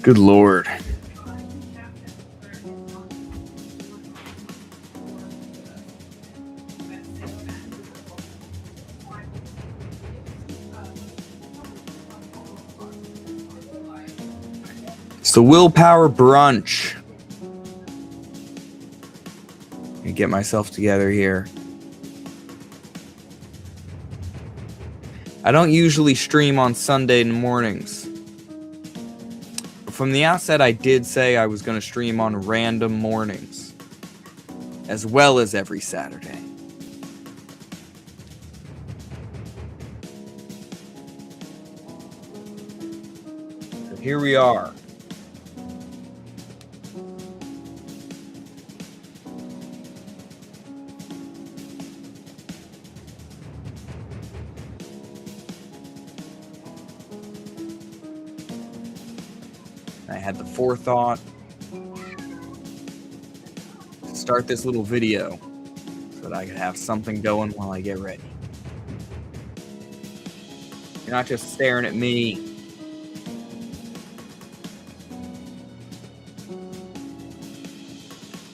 Good Lord. It's the Willpower Brunch. Let me get myself together here. I don't usually stream on Sunday mornings. From the outset, I did say I was going to stream on random mornings, as well as every Saturday. So here we are. I had the forethought to start this little video so that I could have something going while I get ready. You're not just staring at me.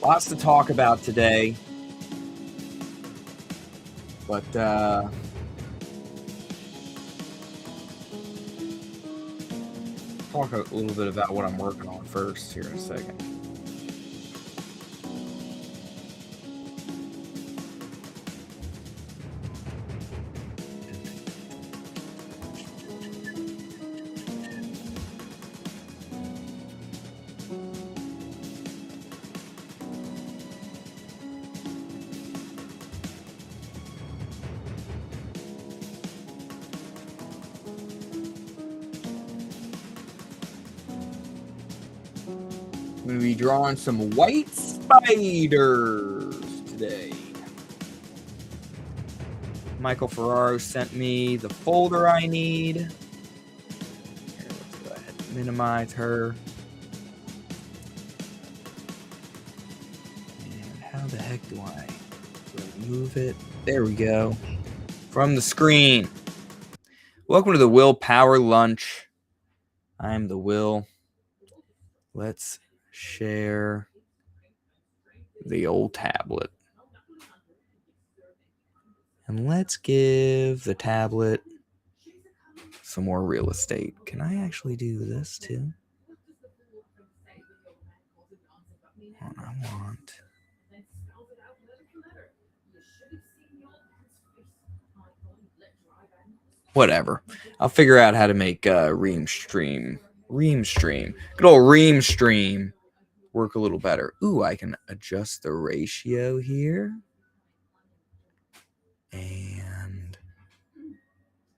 Lots to talk about today, but talk a little bit about what I'm working on first here in a second. I'm going to be drawing some white spiders today. Michael Ferraro sent me the folder I need. Here, let's go ahead and minimize her. And how the heck do I remove it? There we go. From the screen. Welcome to the Willpower Lunch. I'm the Will. Let's share the old tablet. And let's give the tablet some more real estate. Can I actually do this too? I want. Whatever. I'll figure out how to make Ream Stream. Good old Ream Stream work a little better. Ooh, I can adjust the ratio here. And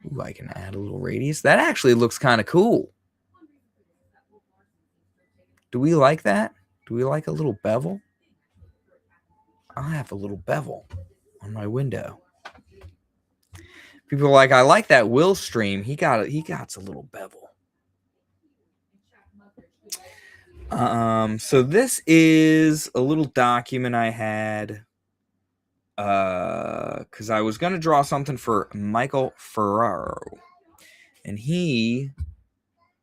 ooh, I can add a little radius. That actually looks kind of cool. Do we like that? Do we like a little bevel? I'll have a little bevel on my window. People are like, I like that Will stream. He got a little bevel. So this is a little document I had because I was gonna draw something for Michael Ferraro, and he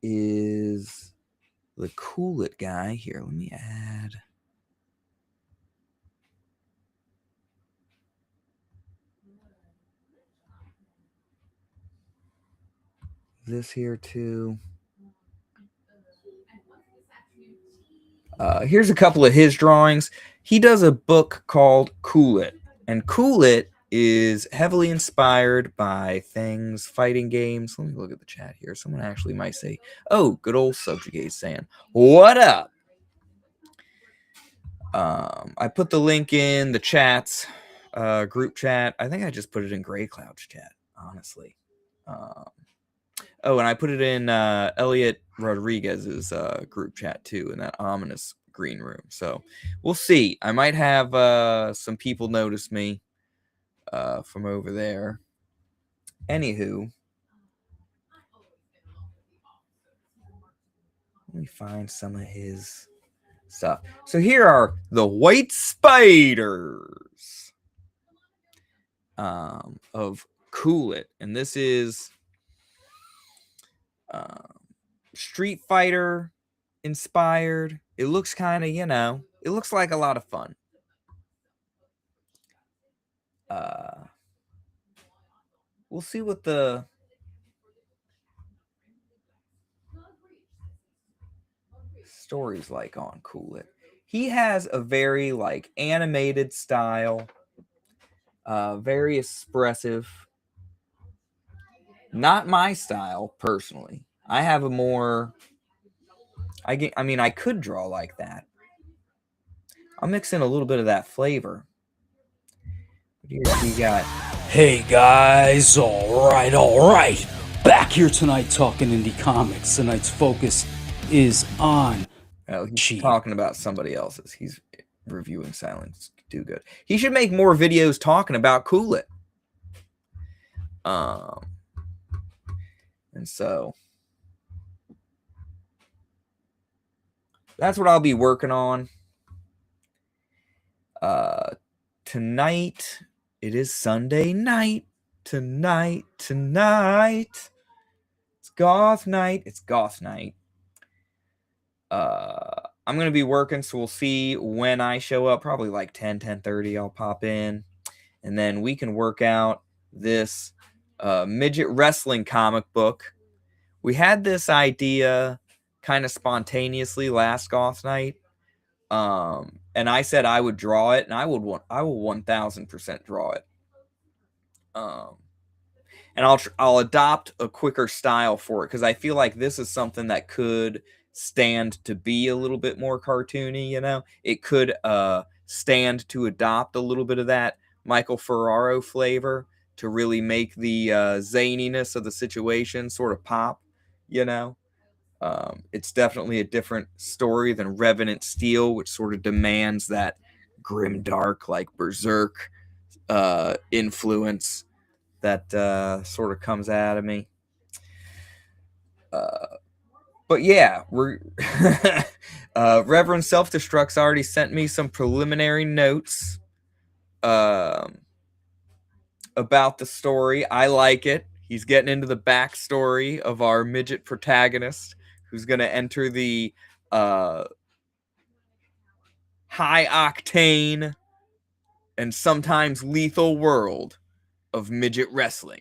is the Cool It guy. Here, let me add. This here too. Here's a couple of his drawings. He does a book called Cool It, and Cool It is heavily inspired by things, fighting games. Let me look at the chat here. Someone actually might say, "Oh, good old Subjugate saying, what up?" I put the link in the chats, group chat. I think I just put it in Gray Cloud's chat, honestly. Oh, and I put it in Elliot Rodriguez's group chat too, in that ominous green room. So we'll see. I might have some people notice me from over there. Anywho, let me find some of his stuff. So here are the White Spiders of Cool It, and this is Street Fighter inspired. It looks kind of, it looks like a lot of fun. We'll see what the story's like on Cool It. He has a very like animated style, very expressive. Not my style personally. I have a more. I mean, I could draw like that. I'll mix in a little bit of that flavor. Here's what we got. Hey guys, alright. Back here tonight talking indie comics. Tonight's focus is on he's talking about somebody else's. He's reviewing Silence Do Good. He should make more videos talking about Cool It. And so that's what I'll be working on. Tonight, it is Sunday night. Tonight. It's goth night. I'm going to be working, so we'll see when I show up. Probably like 10:30, I'll pop in. And then we can work out this midget wrestling comic book. We had this idea kind of spontaneously last goth night. And I said I would draw it, and I will 1000% draw it. And I'll adopt a quicker style for it, because I feel like this is something that could stand to be a little bit more cartoony. It could stand to adopt a little bit of that Michael Ferraro flavor to really make the zaniness of the situation sort of pop. It's definitely a different story than Revenant Steel, which sort of demands that grim dark, like Berserk influence that sort of comes out of me. But yeah, we're Reverend Self-Destruct's already sent me some preliminary notes about the story. I like it. He's getting into the backstory of our midget protagonist, who's going to enter the high octane and sometimes lethal world of midget wrestling.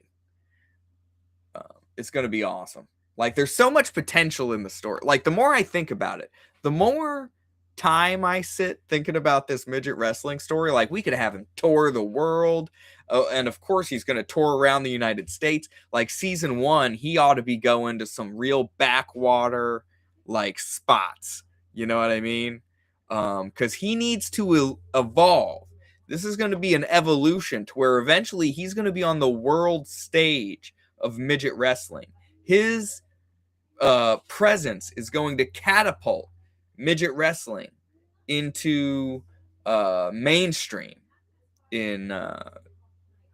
It's going to be awesome. Like, there's so much potential in the story. Like, the more I think about it, the more time I sit thinking about this midget wrestling story. Like, we could have him tour the world. And of course, he's going to tour around the United States. Like, season 1, he ought to be going to some real backwater, like, spots. You know what I mean? Because he needs to evolve. This is going to be an evolution to where eventually he's going to be on the world stage of midget wrestling. His presence is going to catapult midget wrestling into mainstream in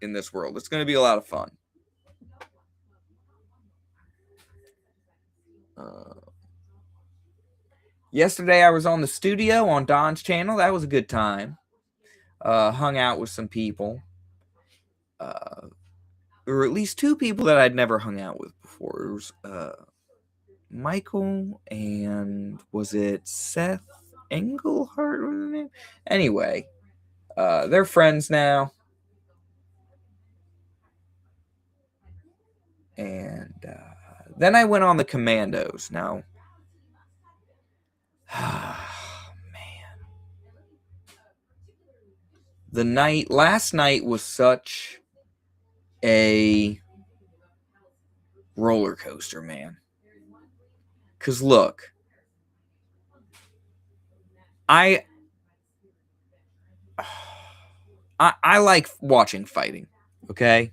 this world. It's going to be a lot of fun. Yesterday I was on the studio on Don's channel. That was a good time. Hung out with some people. There were at least 2 people that I'd never hung out with before. It was Michael and was it Seth Engelhart? Anyway, they're friends now. And then I went on the Commandos. Now, man, last night was such a roller coaster, man. Because look, I like watching fighting, okay?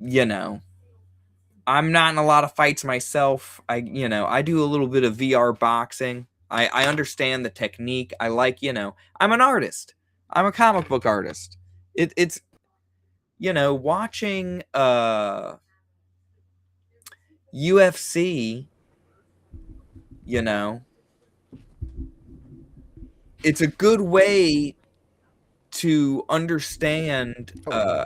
you know, I'm not in a lot of fights myself. I do a little bit of VR boxing. I understand the technique. I like, I'm an artist. I'm a comic book artist. It's watching UFC, it's a good way to understand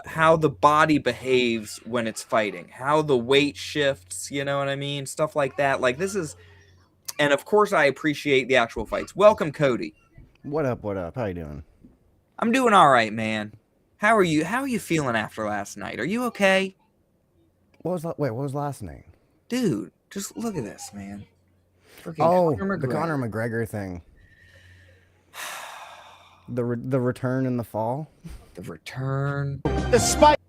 how the body behaves when it's fighting, how the weight shifts, you know what I mean? Stuff like that. Like this is, and of course I appreciate the actual fights. Welcome, Cody. What up? What up? How you doing? I'm doing all right, man. How are you? How are you feeling after last night? Are you okay? Wait, what was last night? Dude, just look at this, man. Freaking the Conor McGregor thing. The return and the fall. The return.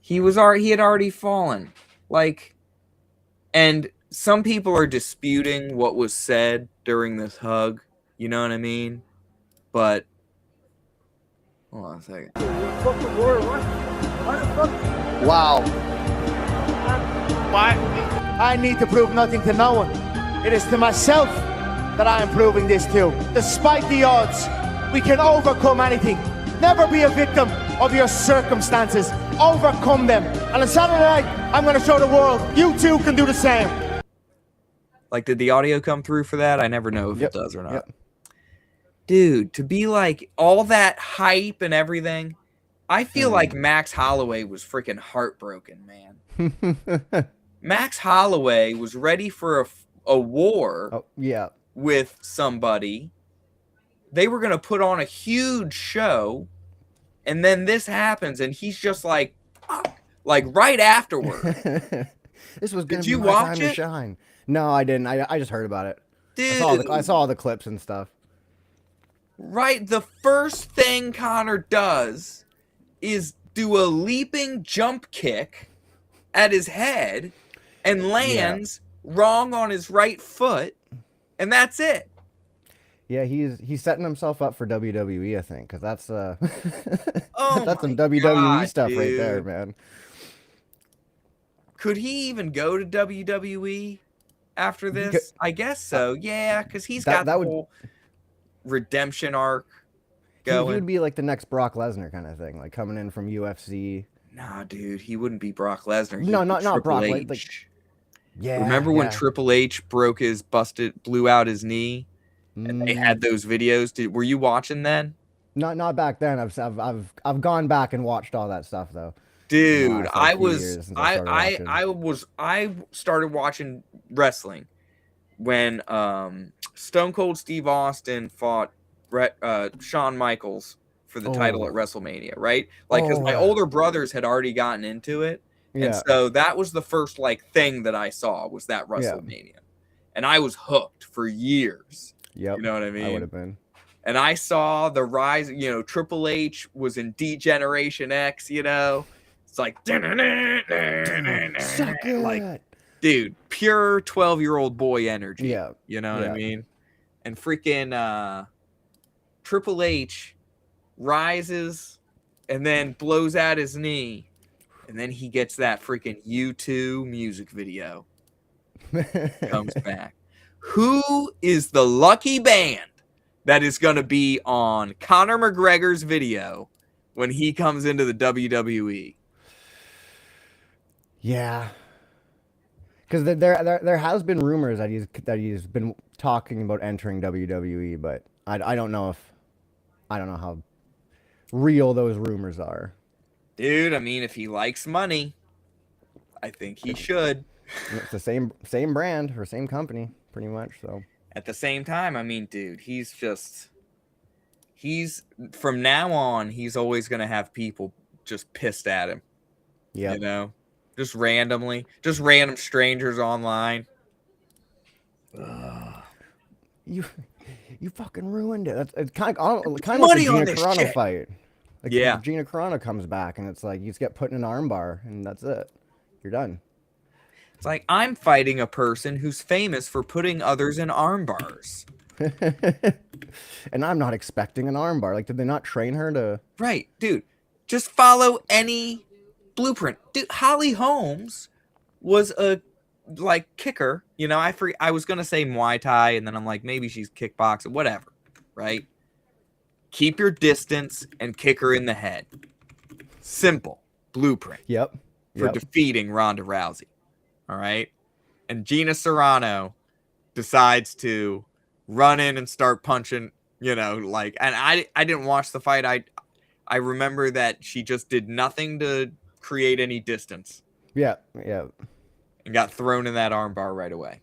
He had already fallen. Like, and some people are disputing what was said during this hug. You know what I mean? But hold on a second. Wow. Why? I need to prove nothing to no one. It is to myself that I am proving this to. Despite the odds, we can overcome anything. Never be a victim of your circumstances. Overcome them. And on Saturday night, I'm going to show the world you too can do the same. Like, did the audio come through for that? I never know if it does or not. Yep. Dude, to be like all that hype and everything, I feel like Max Holloway was freaking heartbroken, man. Max Holloway was ready for a war with somebody. They were going to put on a huge show, and then this happens, and he's just like right afterward. This was going to be my time to shine. No, I didn't. I just heard about it. Dude, I saw all the clips and stuff. Right, the first thing Conor does is do a leaping jump kick at his head and lands wrong on his right foot, and that's it. Yeah, he's setting himself up for WWE, I think, because that's oh that's some WWE stuff dude. Right there, man. Could he even go to WWE after this? I guess so. Yeah, because he's got the whole redemption arc going. He would be like the next Brock Lesnar kind of thing, like coming in from UFC. Nah, dude, he wouldn't be Brock Lesnar. No, not Brock. Like, yeah. Remember when Triple H blew out his knee, and they had those videos? Were you watching then? Not back then. I've gone back and watched all that stuff though. Dude, I started watching wrestling when Stone Cold Steve Austin fought Shawn Michaels for the title at WrestleMania, right? Like, because my older brothers had already gotten into it, and so that was the first thing that I saw was that WrestleMania, and I was hooked for years. Yep. You know what I mean? I would have been. And I saw the rise. Triple H was in D-Generation X. It's like, like, dude, pure 12-year-old boy energy. Yeah. You know what I mean? And freaking Triple H rises and then blows out his knee. And then he gets that freaking U2 music video. Comes back. Who is the lucky band that is going to be on Conor McGregor's video when he comes into the WWE? Yeah, because there has been rumors that he's been talking about entering WWE, but I don't know how real those rumors are. Dude, I mean, if he likes money, I think he should. It's the same brand or same company, pretty much. So at the same time, I mean, dude, he's from now on, he's always gonna have people just pissed at him. Yeah, just random strangers online. You fucking ruined it. It's kind of like the Gina Carano fight. Like, Gina Carano comes back, and it's like you just get put in an armbar, and that's it. You're done. It's like, I'm fighting a person who's famous for putting others in arm bars. And I'm not expecting an arm bar. Like, did they not train her to... Right, dude. Just follow any blueprint. Dude, Holly Holmes was a kicker. You know, I was gonna say Muay Thai, and then I'm like, maybe she's kickboxing, whatever, right? Keep your distance and kick her in the head. Simple blueprint. Yep. For defeating Ronda Rousey. All right. And Gina Serrano decides to run in and start punching, and I didn't watch the fight. I remember that she just did nothing to create any distance. Yeah. And got thrown in that armbar right away.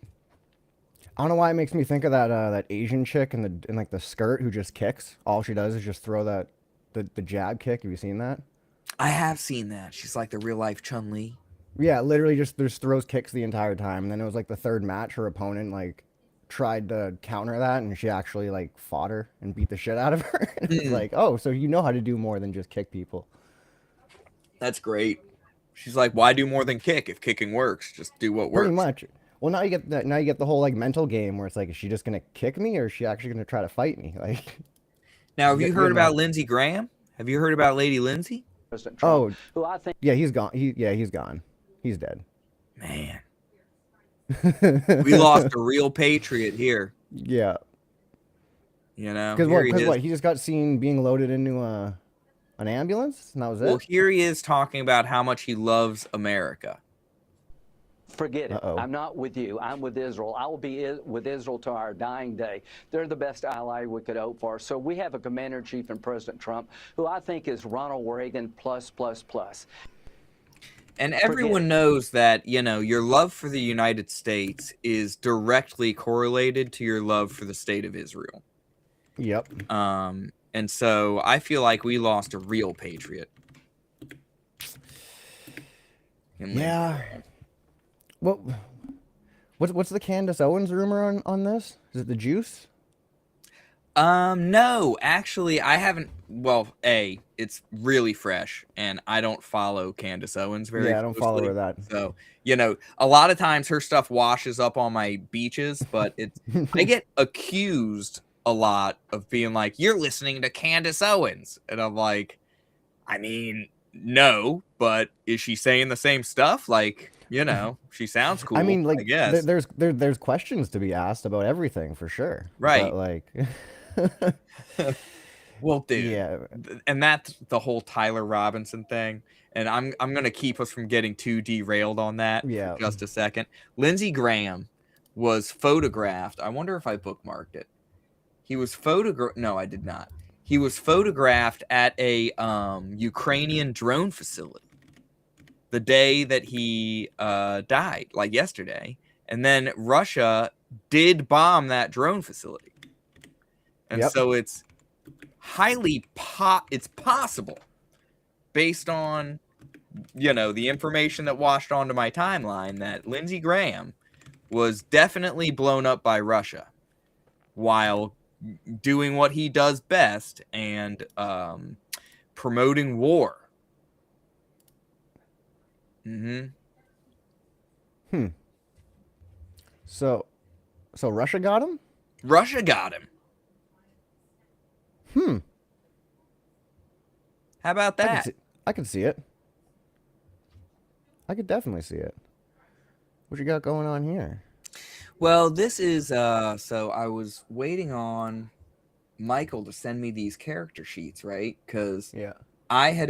I don't know why it makes me think of that Asian chick in the skirt who just kicks. All she does is just throw the jab kick. Have you seen that? I have seen that. She's like the real life Chun-Li. Yeah, literally just throws kicks the entire time. And then it was like the third match, her opponent tried to counter that, and she actually fought her and beat the shit out of her. And it's like, oh, so you know how to do more than just kick people. That's great. She's like, why do more than kick if kicking works? Just do what works. Pretty much. Well, now you get the whole mental game where it's like, is she just gonna kick me or is she actually gonna try to fight me? Now, have you heard about Lindsay Graham? Have you heard about Lady Lindsay? President Trump, who I think he's gone. He's gone. He's dead. Man. We lost a real patriot here. Yeah. Because what? He just got seen being loaded into an ambulance, and that was it? Well, here he is talking about how much he loves America. Forget it. I'm not with you. I'm with Israel. I will be with Israel to our dying day. They're the best ally we could hope for. So we have a commander-in-chief in President Trump, who I think is Ronald Reagan plus. And everyone knows that, your love for the United States is directly correlated to your love for the state of Israel. Yep. And so I feel like we lost a real patriot. Yeah. What's the Candace Owens rumor on this? Is it the juice? No, actually, I haven't. Well, it's really fresh, and I don't follow Candace Owens very closely. I don't follow her that. So, a lot of times her stuff washes up on my beaches, but I get accused a lot of being like, you're listening to Candace Owens. And I'm like, I mean, no, but is she saying the same stuff? She sounds cool. I mean, I guess. There's questions to be asked about everything for sure. Right. But well, dude. Yeah. And that's the whole Tyler Robinson thing. And I'm going to keep us from getting too derailed on that for just a second. Lindsey Graham was photographed. I wonder if I bookmarked it. He was photographed. No, I did not. He was photographed at a Ukrainian drone facility the day that he died, yesterday. And then Russia did bomb that drone facility. And so it's highly it's possible, based on, the information that washed onto my timeline, that Lindsey Graham was definitely blown up by Russia while doing what he does best and promoting war. So Russia got him? Russia got him. How about that? I could see it. I could definitely see it. What you got going on here? Well, this is so I was waiting on Michael to send me these character sheets, right? Because I had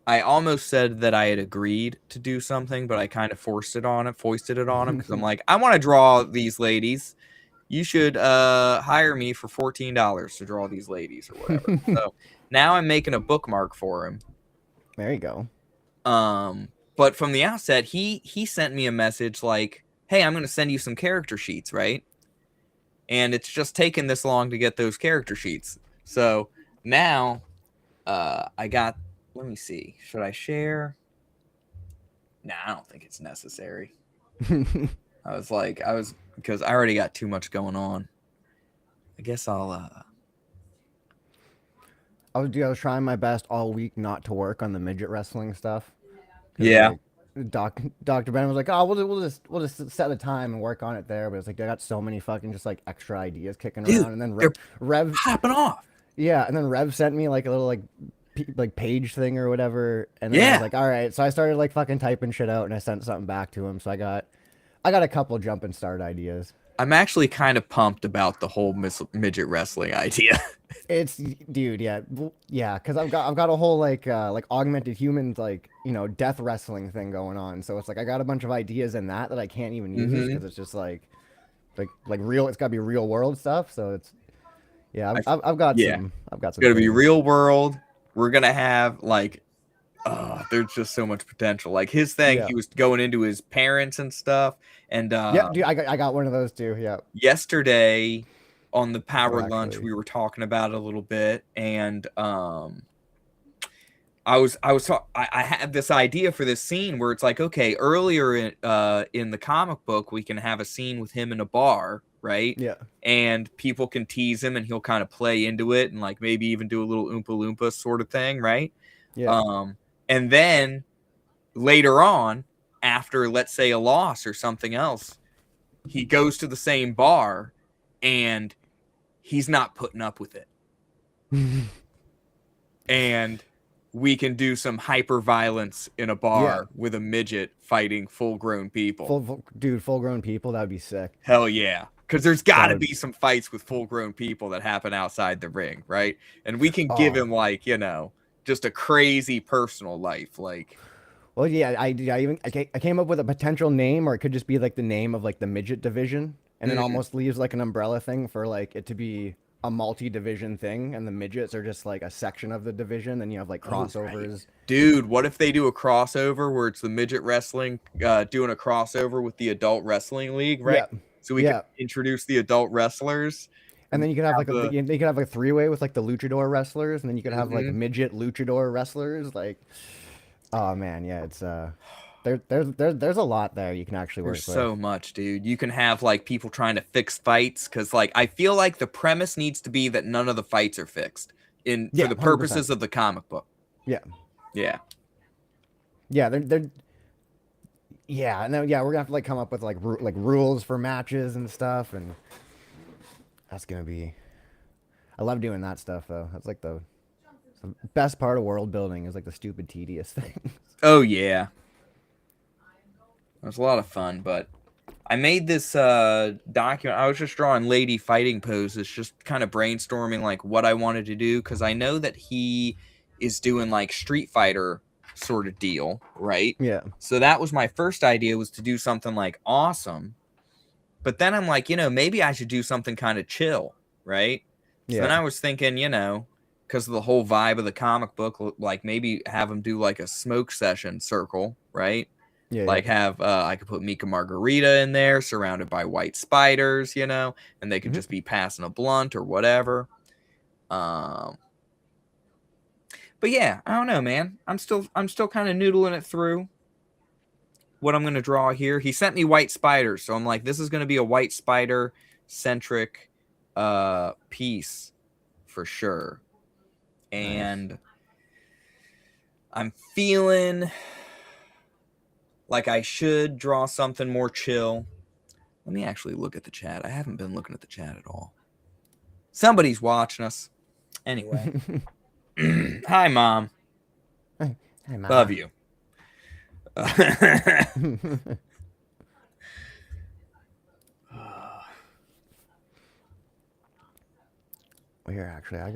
I almost said that I had agreed to do something, but I kind of foisted it on him because I'm like, I want to draw these ladies. You should hire me for $14 to draw these ladies or whatever. So now I'm making a bookmark for him. There you go. But from the outset, he sent me a message like, hey, I'm going to send you some character sheets, right? And it's just taken this long to get those character sheets. So now I got, let me see. Should I share? Nah, I don't think it's necessary. Because I already got too much going on. I guess I'll I was trying my best all week not to work on the midget wrestling stuff. Yeah. Dr. Ben was like, "Oh, we'll just set the time and work on it there." But it's like I got so many fucking just extra ideas kicking around, and then Rev hopping off. Yeah, and then Rev sent me a little like page thing or whatever. And then I Yeah. was like, all right. So I started like fucking typing shit out, and I sent something back to him. So I got a couple jump and start ideas. I'm actually kind of pumped about the whole midget wrestling idea. It's dude, yeah, because I've got a whole like augmented humans like death wrestling thing going on. So it's like I got a bunch of ideas in that I can't even use because it's just like real. It's got to be real world stuff. So it's I've got some. It's gonna be real world. We're gonna have like, there's just so much potential. Like his thing, he was going into his parents and stuff. And yeah, dude, I got one of those too. Yeah. Yesterday on the Power Lunch, we were talking about it a little bit, and I had this idea for this scene where it's like, okay, earlier in the comic book, we can have a scene with him in a bar, right? Yeah. And people can tease him, and he'll kind of play into it, and like maybe even do a little Oompa Loompa sort of thing, right? Yeah. And then later on, after let's say a loss or something else, he goes to the same bar, and he's not putting up with it. And we can do some hyper violence in a bar with a midget fighting full-grown people. Full-grown people, that would be sick. Hell yeah. Because there's got to be some fights with full-grown people that happen outside the ring, right? And we can give him, like, just a crazy personal life. Like, well, yeah, I came up with a potential name, or it could just be like the name of like the midget division, and it almost leaves like an umbrella thing for like it to be a multi-division thing, and the midgets are just like a section of the division, and you have like crossovers. Right. Dude, what if they do a crossover where it's the midget wrestling doing a crossover with the adult wrestling league, right? Yeah. So we can introduce the adult wrestlers. And then you could have like you could have like a three-way with like the luchador wrestlers, and then you could have like midget luchador wrestlers. Like, oh man, yeah, it's there's a lot there you can actually work with. There's so much, dude. You can have like people trying to fix fights, because like I feel like the premise needs to be that none of the fights are fixed for the purposes 100%. Of the comic book. Yeah. Yeah. Yeah, they're yeah, and then we're gonna have to like come up with like rules for matches and stuff, and that's gonna be. I love doing that stuff though. That's like the best part of world building is like the stupid tedious things. Oh yeah. It was a lot of fun, but I made this document. I was just drawing lady fighting poses, just kind of brainstorming like what I wanted to do, because I know that he is doing like Street Fighter sort of deal, right? Yeah. So that was my first idea, was to do something like awesome. But then I'm like, maybe I should do something kind of chill, right? So then I was thinking, because of the whole vibe of the comic book, like maybe have him do like a smoke session circle, right? Yeah, like have I could put Mika Margarita in there surrounded by white spiders, and they could just be passing a blunt or whatever. But yeah, I don't know, man. I'm still kind of noodling it through what I'm gonna draw here. He sent me white spiders, so I'm like, this is gonna be a white spider centric piece for sure. And I'm feeling like I should draw something more chill. Let me actually look at the chat. I haven't been looking at the chat at all. Somebody's watching us. Anyway. Hi, Mom. Hi, Mom. Love you. Well, here, actually, I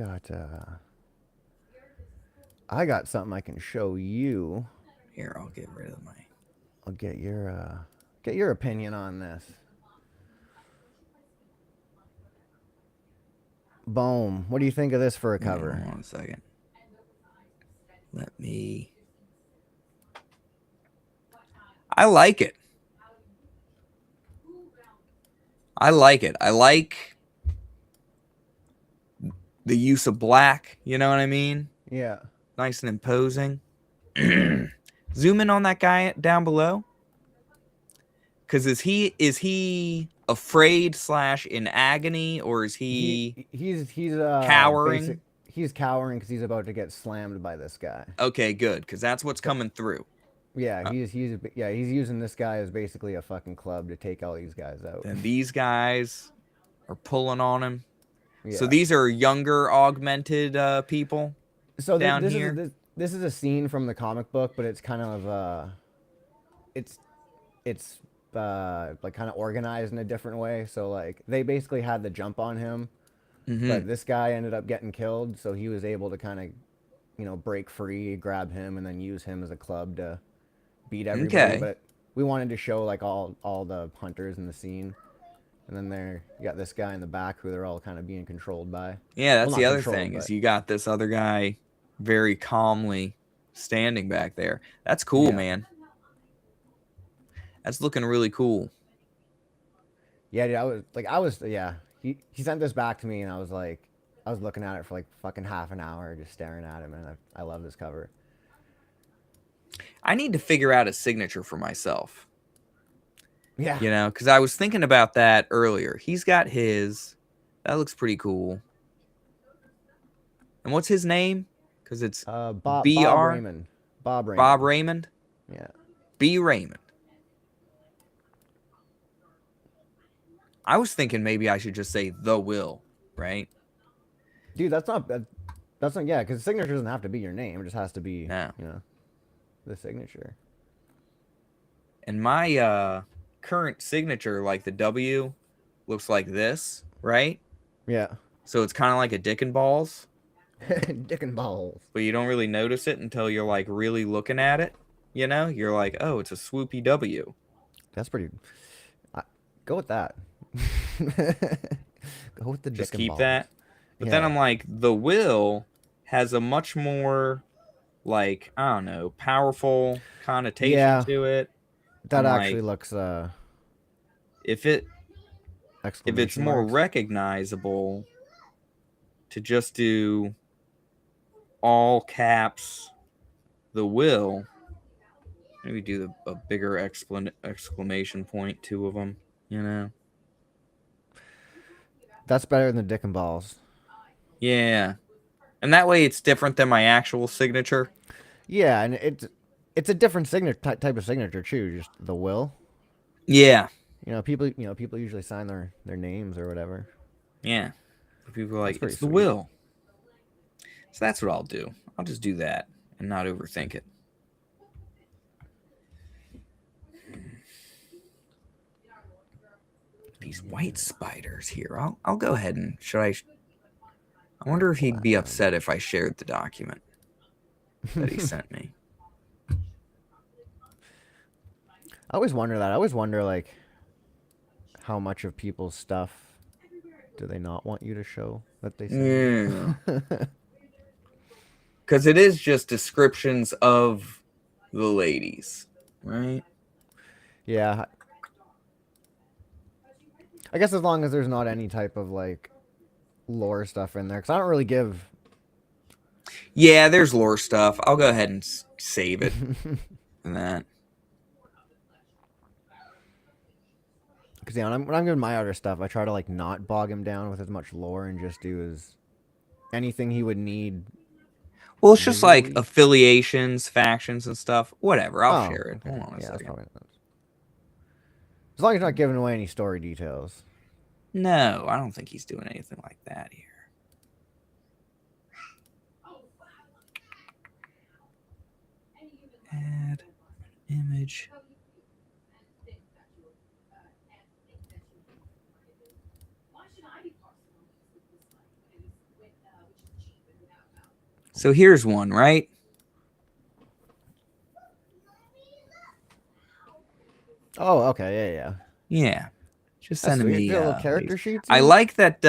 got something I can show you. Here, I'll get rid of my... I'll get your opinion on this. Boom. What do you think of this for a cover? Hold on a second. Let me... I like it. I like it. I like the use of black. You know what I mean? Yeah. Nice and imposing. Zoom in on that guy down below. Because is he afraid / in agony, or is he's cowering? He's cowering because he's about to get slammed by this guy. Okay, good, because that's what's coming through. Yeah, he's using this guy as basically a fucking club to take all these guys out. And these guys are pulling on him. Yeah. So these are younger augmented people. So down this here. this is a scene from the comic book, but it's kind of it's like kind of organized in a different way. So like they basically had the jump on him, but this guy ended up getting killed, so he was able to kind of, you know, break free, grab him, and then use him as a club to beat everybody. Okay. But we wanted to show like all the hunters in the scene, and then you got this guy in the back who they're all kind of being controlled by. Yeah, that's Well, the not other controlled, thing is but- you got this other guy very calmly standing back there. That's cool, Yeah. man. That's looking really cool. Yeah, dude, yeah. He sent this back to me, and I was looking at it for like fucking half an hour, just staring at him, and I love this cover. I need to figure out a signature for myself. Yeah. You know, because I was thinking about that earlier. He's got his. That looks pretty cool. And what's his name? Because it's Bob B.R. Raymond. Bob Raymond. Bob Raymond? Yeah. B. Raymond. I was thinking maybe I should just say The Will, right? Dude, that's not yeah, because signature doesn't have to be your name. It just has to be, No. you know, the signature. And my current signature, like the W, looks like this, right? Yeah. So it's kind of like a dick and balls, Dick and balls. but you don't really notice it until you're like really looking at it. You know, you're like, oh, it's a swoopy W. That's pretty. Go with that. Go with the dick Just and keep balls. that. But then Yeah. I'm like, the will has a much more, like, I don't know, powerful connotation Yeah. to it. That I'm actually like, looks if it's exclamation more marks. recognizable to just do all caps the will, maybe do a bigger exclamation point, two of them, you know. That's better than the dick and balls. Yeah, and that way it's different than my actual signature. Yeah, and it's a different signature type of signature too. Just the will. Yeah, People usually sign their names or whatever. yeah. People are like, pretty it's the sweet. will. So that's what I'll do. I'll just do that and not overthink it. These white spiders here. I'll go ahead and I wonder if he'd be upset if I shared the document that he sent me. I always wonder that. I always wonder like how much of people's stuff do they not want you to show that they send? Yeah. Because it is just descriptions of the ladies, right? Yeah. I guess as long as there's not any type of like lore stuff in there, because I don't really give. Yeah, there's lore stuff. I'll go ahead and save it. And that. Because yeah, when I'm doing my other stuff, I try to like not bog him down with as much lore and just do as anything he would need. Well, it's just like visually. affiliations, factions, and stuff. Whatever, I'll share it. Okay. Hold on a Yeah, that's second. probably not. As long as you're not giving away any story details. No, I don't think he's doing anything like that here. Add image. So here's one, right? Oh, okay, yeah. Yeah. Just That's sending sweet. me Get a little character sheets. I like that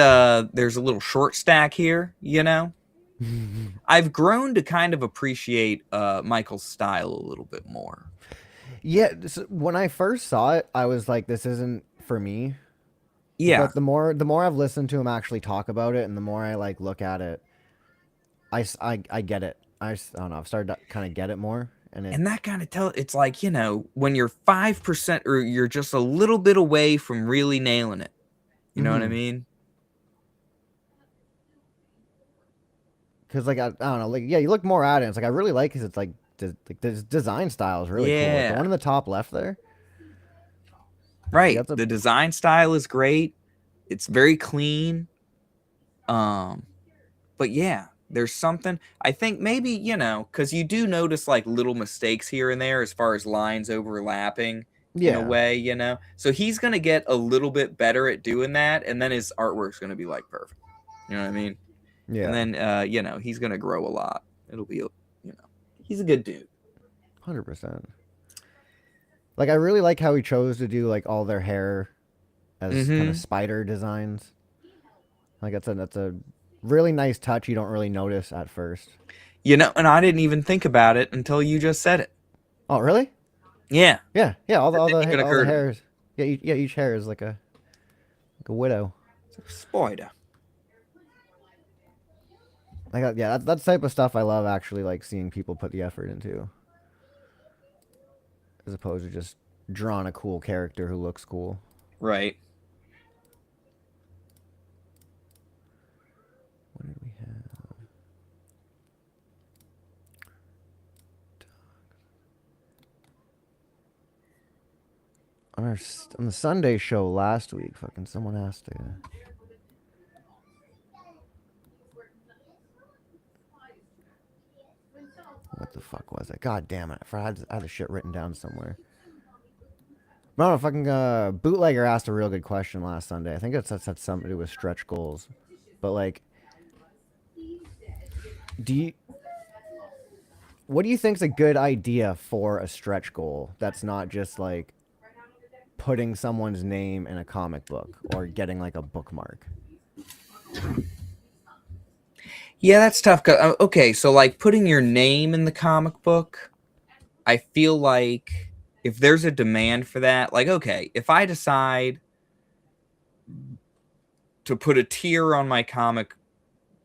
there's a little short stack here, you know? I've grown to kind of appreciate Michael's style a little bit more. Yeah, so when I first saw it, I was like, "This isn't for me." Yeah. But the more I've listened to him actually talk about it, and the more I like look at it, I get it. I don't know. I've started to kind of get it more, and that kind of it's like, you know, when you're 5% or you're just a little bit away from really nailing it. You know what I mean? Because like I don't know, like yeah, you look more at it. It's like I really like because it's like the design style is really cool. Like, the one in the top left there. Right. That's The design style is great. It's very clean. But yeah, there's something. I think maybe, you know, because you do notice like little mistakes here and there as far as lines overlapping in a way, you know. So he's gonna get a little bit better at doing that, and then his artwork's gonna be like perfect. You know what I mean? Yeah. And then you know, he's gonna grow a lot. It'll be, you know, he's a good dude. 100%. Like, I really like how he chose to do like all their hair as kind of spider designs. Like that's a really nice touch you don't really notice at first. You know, and I didn't even think about it until you just said it. Oh, really? Yeah. Yeah. All the hairs. Yeah, each hair is like a widow. It's a spider. Like, yeah, that's the type of stuff I love, actually, like seeing people put the effort into, as opposed to just drawing a cool character who looks cool. Right. What did we have? On the Sunday show last week, fucking someone asked to. What the fuck was it? God damn it! I had the shit written down somewhere. I don't know. Fucking Bootlegger asked a real good question last Sunday. I think it's had something to do with stretch goals, but like, what do you think's a good idea for a stretch goal that's not just like putting someone's name in a comic book or getting like a bookmark? Yeah, that's tough. Okay, so like putting your name in the comic book, I feel like if there's a demand for that, like, okay, if I decide to put a tier on my comic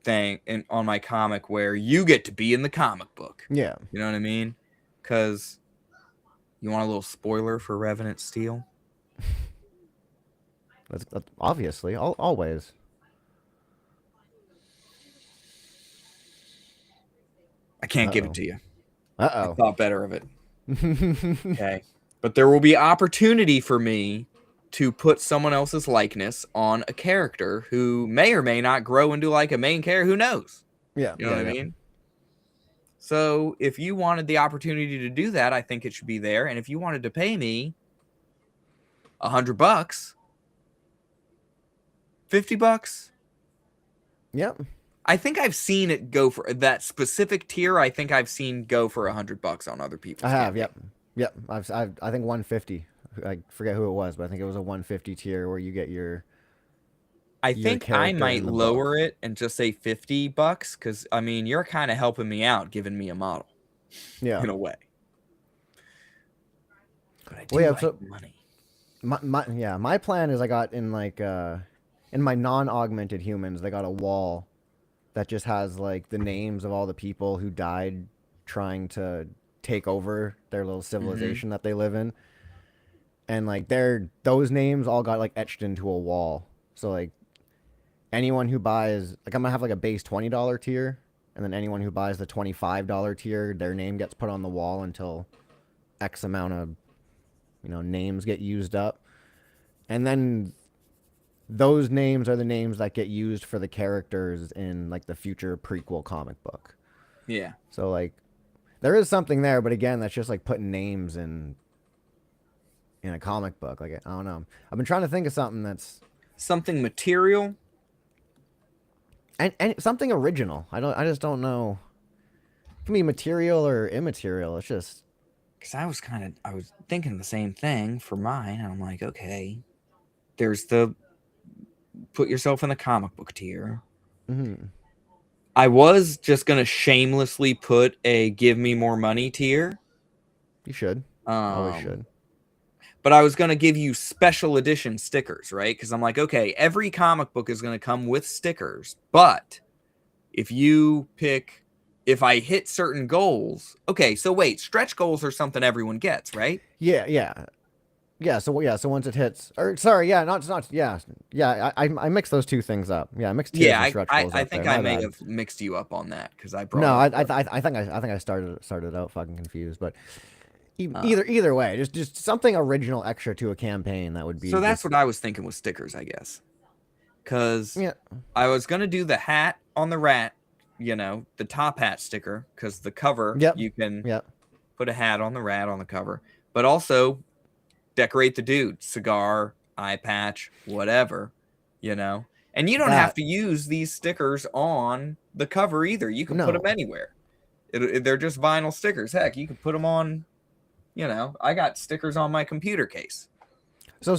thing and on my comic where you get to be in the comic book. Yeah. You know what I mean? Because you want a little spoiler for Revenant Steel? That's obviously, always. I can't give it to you. Uh-oh. I thought better of it. Okay. But there will be opportunity for me to put someone else's likeness on a character who may or may not grow into like a main character. Who knows? Yeah. You know what I mean? So if you wanted the opportunity to do that, I think it should be there. And if you wanted to pay me $100, $50, yep. I think I've seen it go for that specific tier. I think I've seen go for $100 on other people. I have. Yep. I think 150. I forget who it was, but I think it was a 150 tier where you get your. I think I might lower it and just say $50 because I mean you're kind of helping me out, giving me a model. Yeah. In a way. But I do like money. My plan is I got in like in my non-augmented humans, they got a wall that just has like the names of all the people who died trying to take over their little civilization that they live in. And like those names all got like etched into a wall. So like anyone who buys, like I'm gonna have like a base $20 tier, and then anyone who buys the $25 tier, their name gets put on the wall until X amount of, names get used up. And then those names are the names that get used for the characters in like the future prequel comic book. Yeah. So like there is something there, but again, that's just like putting names in a comic book. Like, I don't know. I've been trying to think of something that's something material and something original. I just don't know. It can be material or immaterial. It's just because I was thinking the same thing for mine. And I'm like, okay, there's the put yourself in the comic book tier. Mm-hmm. I was just gonna shamelessly put a give me more money tier. You should. Always should. But I was gonna give you special edition stickers, right? Because I'm like, okay, every comic book is gonna come with stickers, but if I hit certain goals, okay. So wait, stretch goals are something everyone gets, right? So once it hits, or sorry, I mixed those two things up. Yeah, I mixed tiers and stretch goals. I think I may have mixed you up on that because I brought. No, I think I started out fucking confused, but either way, just something original extra to a campaign that would be. So that's what I was thinking with stickers, I guess, because I was gonna do the hat on the rat the top hat sticker, because the cover, you can put a hat on the rat on the cover, but also decorate the dude, cigar, eye patch, whatever, and you don't have to use these stickers on the cover either. You can put them anywhere. They're just vinyl stickers. Heck, you can put them on, I got stickers on my computer case. So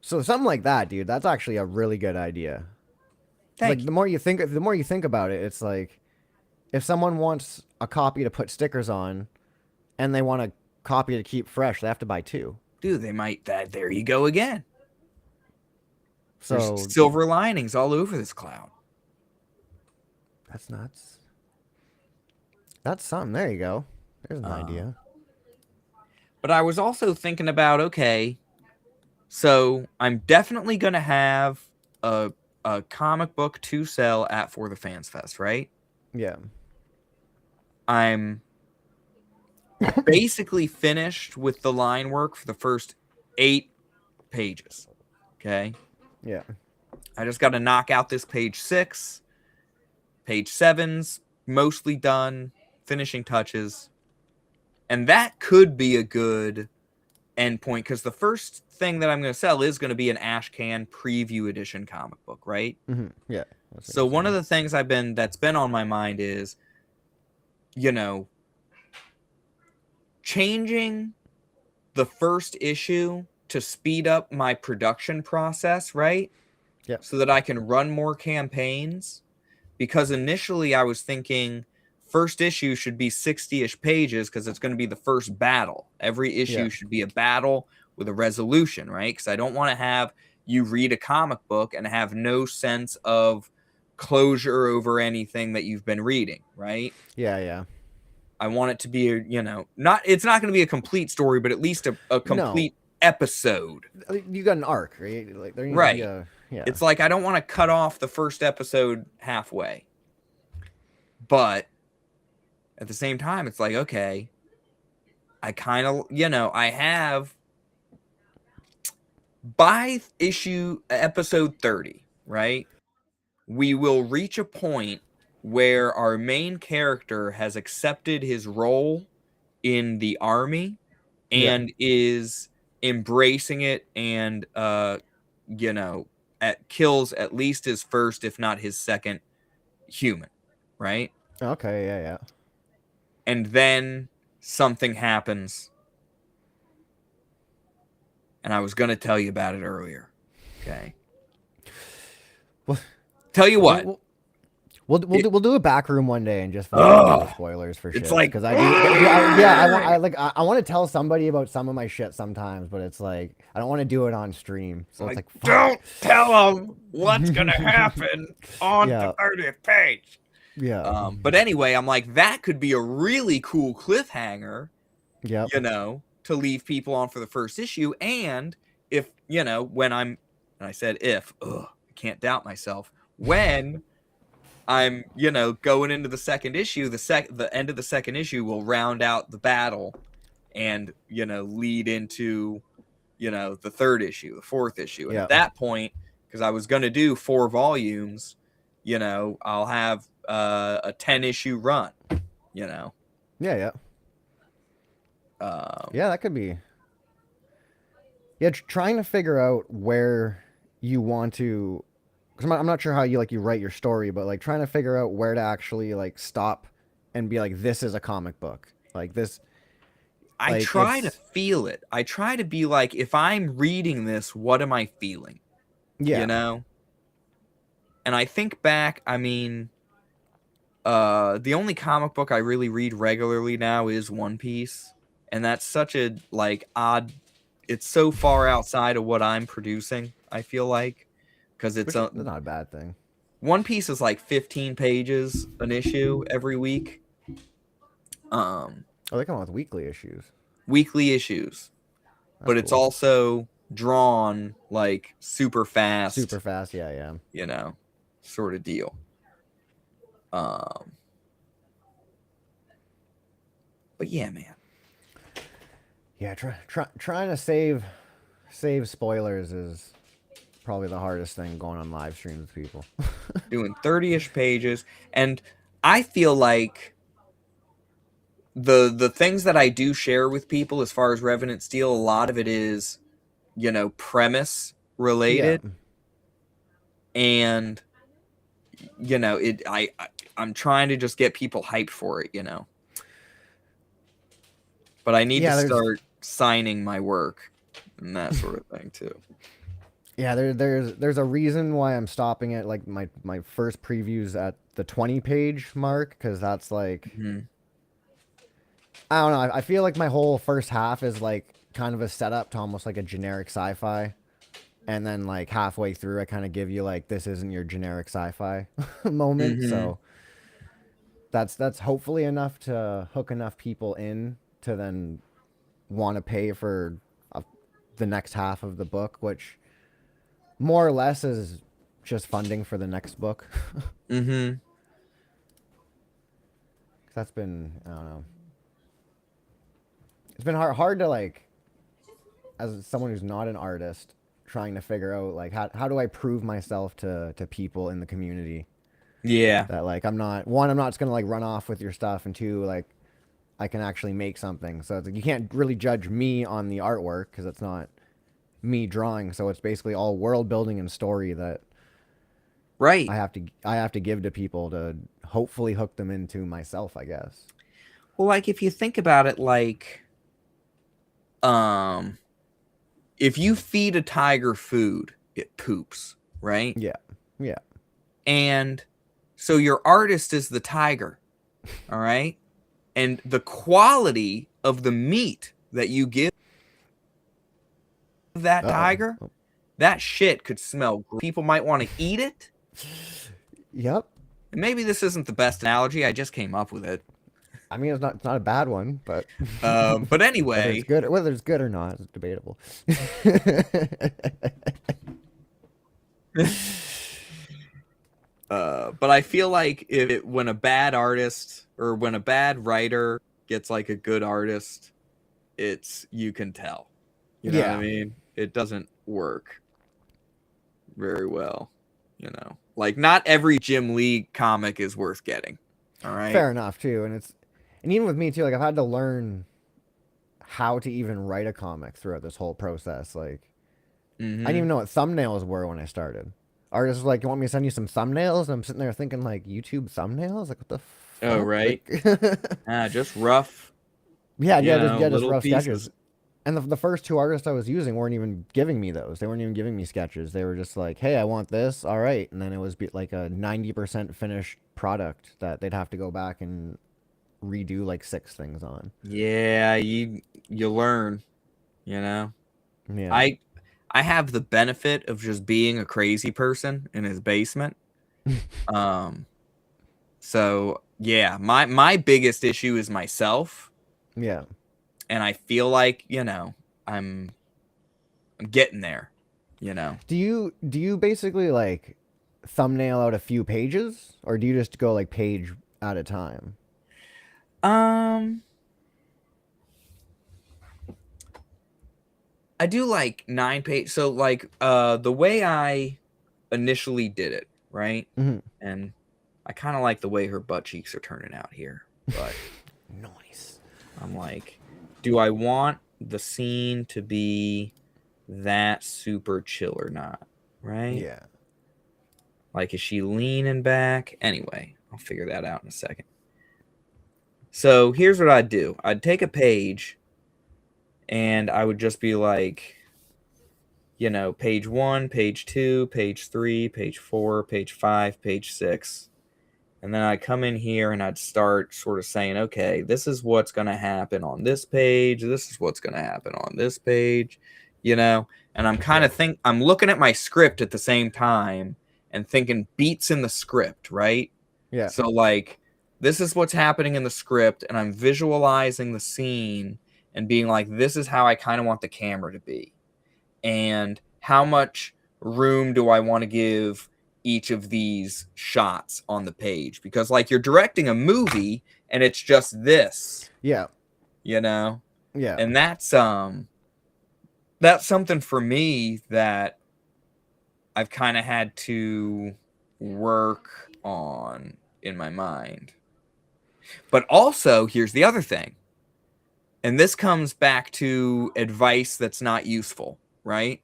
something like that, dude, that's actually a really good idea. Like, the more you think about it, it's like, if someone wants a copy to put stickers on and they want a copy to keep fresh, they have to buy 2. Dude, they might there you go again. So there's silver linings all over this cloud. That's nuts. That's something. There you go. There's an idea. But I was also thinking about, okay, so I'm definitely going to have a comic book to sell at For the Fans Fest, right? Yeah. I'm basically finished with the line work for the first 8 pages. Okay? Yeah. I just got to knock out this page 6. Page 7's mostly done. Finishing touches. And that could be a good endpoint, because the first thing that I'm going to sell is going to be an Ashcan preview edition comic book, right? Mm-hmm. Yeah. So one of the things that's been on my mind is, changing the first issue to speed up my production process, right? Yeah. So that I can run more campaigns. Because initially I was thinking first issue should be 60-ish pages, because it's going to be the first battle. Every issue should be a battle with a resolution, right? Because I don't want to have you read a comic book and have no sense of closure over anything that you've been reading, right? Yeah. I want it to be it's not going to be a complete story, but at least a complete episode. You got an arc, right? Like, right. It's like, I don't want to cut off the first episode halfway. But at the same time, it's like, okay, I kind of, I have, by episode 30, right? We will reach a point where our main character has accepted his role in the army and is embracing it, and kills at least his first, if not his second, human, right? Okay, yeah. And then something happens, and I was going to tell you about it earlier. Okay. Well, tell you what. We'll do a back room one day and just do spoilers for shit. It's like, because I want to tell somebody about some of my shit sometimes, but it's like, I don't want to do it on stream. So it's like, don't tell them what's gonna happen on the 30th page. Yeah. But anyway, I'm like, that could be a really cool cliffhanger. Yeah. To leave people on for the first issue, and if I said if, I can't doubt myself, when I'm, going into the second issue, the end of the second issue will round out the battle and, lead into, the third issue, the fourth issue. And at that point, because I was going to do 4 volumes, I'll have a 10-issue run, Yeah. That could be. Yeah, trying to figure out where you want to, because I'm not sure how you write your story, but like trying to figure out where to actually like stop and be like, this is a comic book, like this. I try to feel it. I try to be like, if I'm reading this, what am I feeling? Yeah. And I think back, I mean, the only comic book I really read regularly now is One Piece. And that's such a odd, it's so far outside of what I'm producing, I feel like. Because it's not a bad thing. One Piece is like 15 pages an issue every week. They come out with weekly issues. That's but it's cool. Also drawn like super fast. Yeah. Sort of deal. But yeah, man. Yeah, trying to save spoilers is probably the hardest thing going on live streams with people. Doing 30-ish pages, and I feel like the things that I do share with people as far as Revenant Steel, a lot of it is, premise related. Yeah. And I'm trying to just get people hyped for it, but I need to start signing my work and that sort of thing too. Yeah, there's a reason why I'm stopping at like my first previews at the 20-page mark, because that's like, I don't know. I feel like my whole first half is like kind of a setup to almost like a generic sci-fi, and then like halfway through, I kind of give you like, this isn't your generic sci-fi moment. So that's hopefully enough to hook enough people in to then want to pay for the next half of the book, which more or less is just funding for the next book. That's been, I don't know. It's been hard to like, as someone who's not an artist, trying to figure out like how do I prove myself to people in the community. Yeah. That like I'm not just gonna like run off with your stuff, and two, like I can actually make something. So it's like, you can't really judge me on the artwork because it's not me drawing. So it's basically all world building and story that I have to give to people to hopefully hook them into myself, I guess. Well, like if you think about it, like if you feed a tiger food, it poops, right? Yeah. Yeah. And so your artist is the tiger, all right? And the quality of the meat that you give that tiger, that shit could smell great. People might want to eat it. Yep. And maybe this isn't the best analogy. I just came up with it. I mean, it's not a bad one, but but anyway, whether it's good or not is debatable. But I feel like when a bad artist or when a bad writer gets like a good artist, you can tell. You know what I mean? It doesn't work very well, Like not every Jim Lee comic is worth getting. All right. Fair enough too, and even with me too, like I've had to learn how to even write a comic throughout this whole process. Like I didn't even know what thumbnails were when I started. Artists was like, "You want me to send you some thumbnails?" And I'm sitting there thinking, like, YouTube thumbnails? Like, what the fuck? Oh, right. Like, just rough. Just rough sketches. And the first two artists I was using weren't even giving me those. They weren't even giving me sketches. They were just like, "Hey, I want this." All right. And then it was like a 90% finished product that they'd have to go back and redo like 6 things on. Yeah, you learn, Yeah. I have the benefit of just being a crazy person in his basement. So yeah, my biggest issue is myself. Yeah. And I feel like, I'm getting there, Do you basically like thumbnail out a few pages, or do you just go like page at a time? I do like 9 pages. So like the way I initially did it, right? And I kind of like the way her butt cheeks are turning out here, but nice. I'm like, do I want the scene to be that super chill or not? Right? Yeah. Like, is she leaning back? Anyway, I'll figure that out in a second. So here's what I'd do. I'd take a page and I would just be like, page 1, page 2, page 3, page 4, page 5, page 6. And then I'd come in here and I'd start sort of saying, okay, this is what's going to happen on this page. This is what's going to happen on this page, And I'm kind of I'm looking at my script at the same time and thinking beats in the script, right? Yeah. So like, this is what's happening in the script, and I'm visualizing the scene and being like, this is how I kind of want the camera to be. And how much room do I want to give each of these shots on the page? Because like you're directing a movie and it's just this. Yeah. Yeah. And that's something for me that I've kind of had to work on in my mind. But also, here's the other thing. And this comes back to advice that's not useful, right?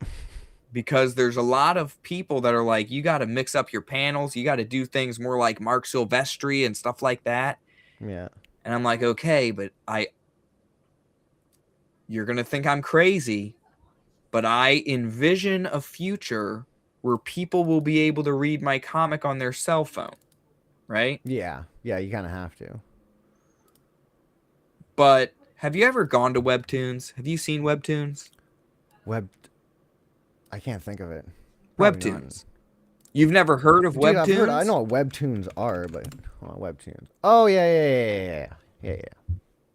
Because there's a lot of people that are like, you got to mix up your panels. You got to do things more like Mark Silvestri and stuff like that. Yeah. And I'm like, okay, but you're going to think I'm crazy, but I envision a future where people will be able to read my comic on their cell phone, right? Yeah. Yeah, you kind of have to. But have you ever gone to Webtoons? Have you seen Webtoons? I can't think of it. Probably Webtoons. Not. You've never heard of Dude, Webtoons? I know what Webtoons are, but Webtoons. Oh, yeah.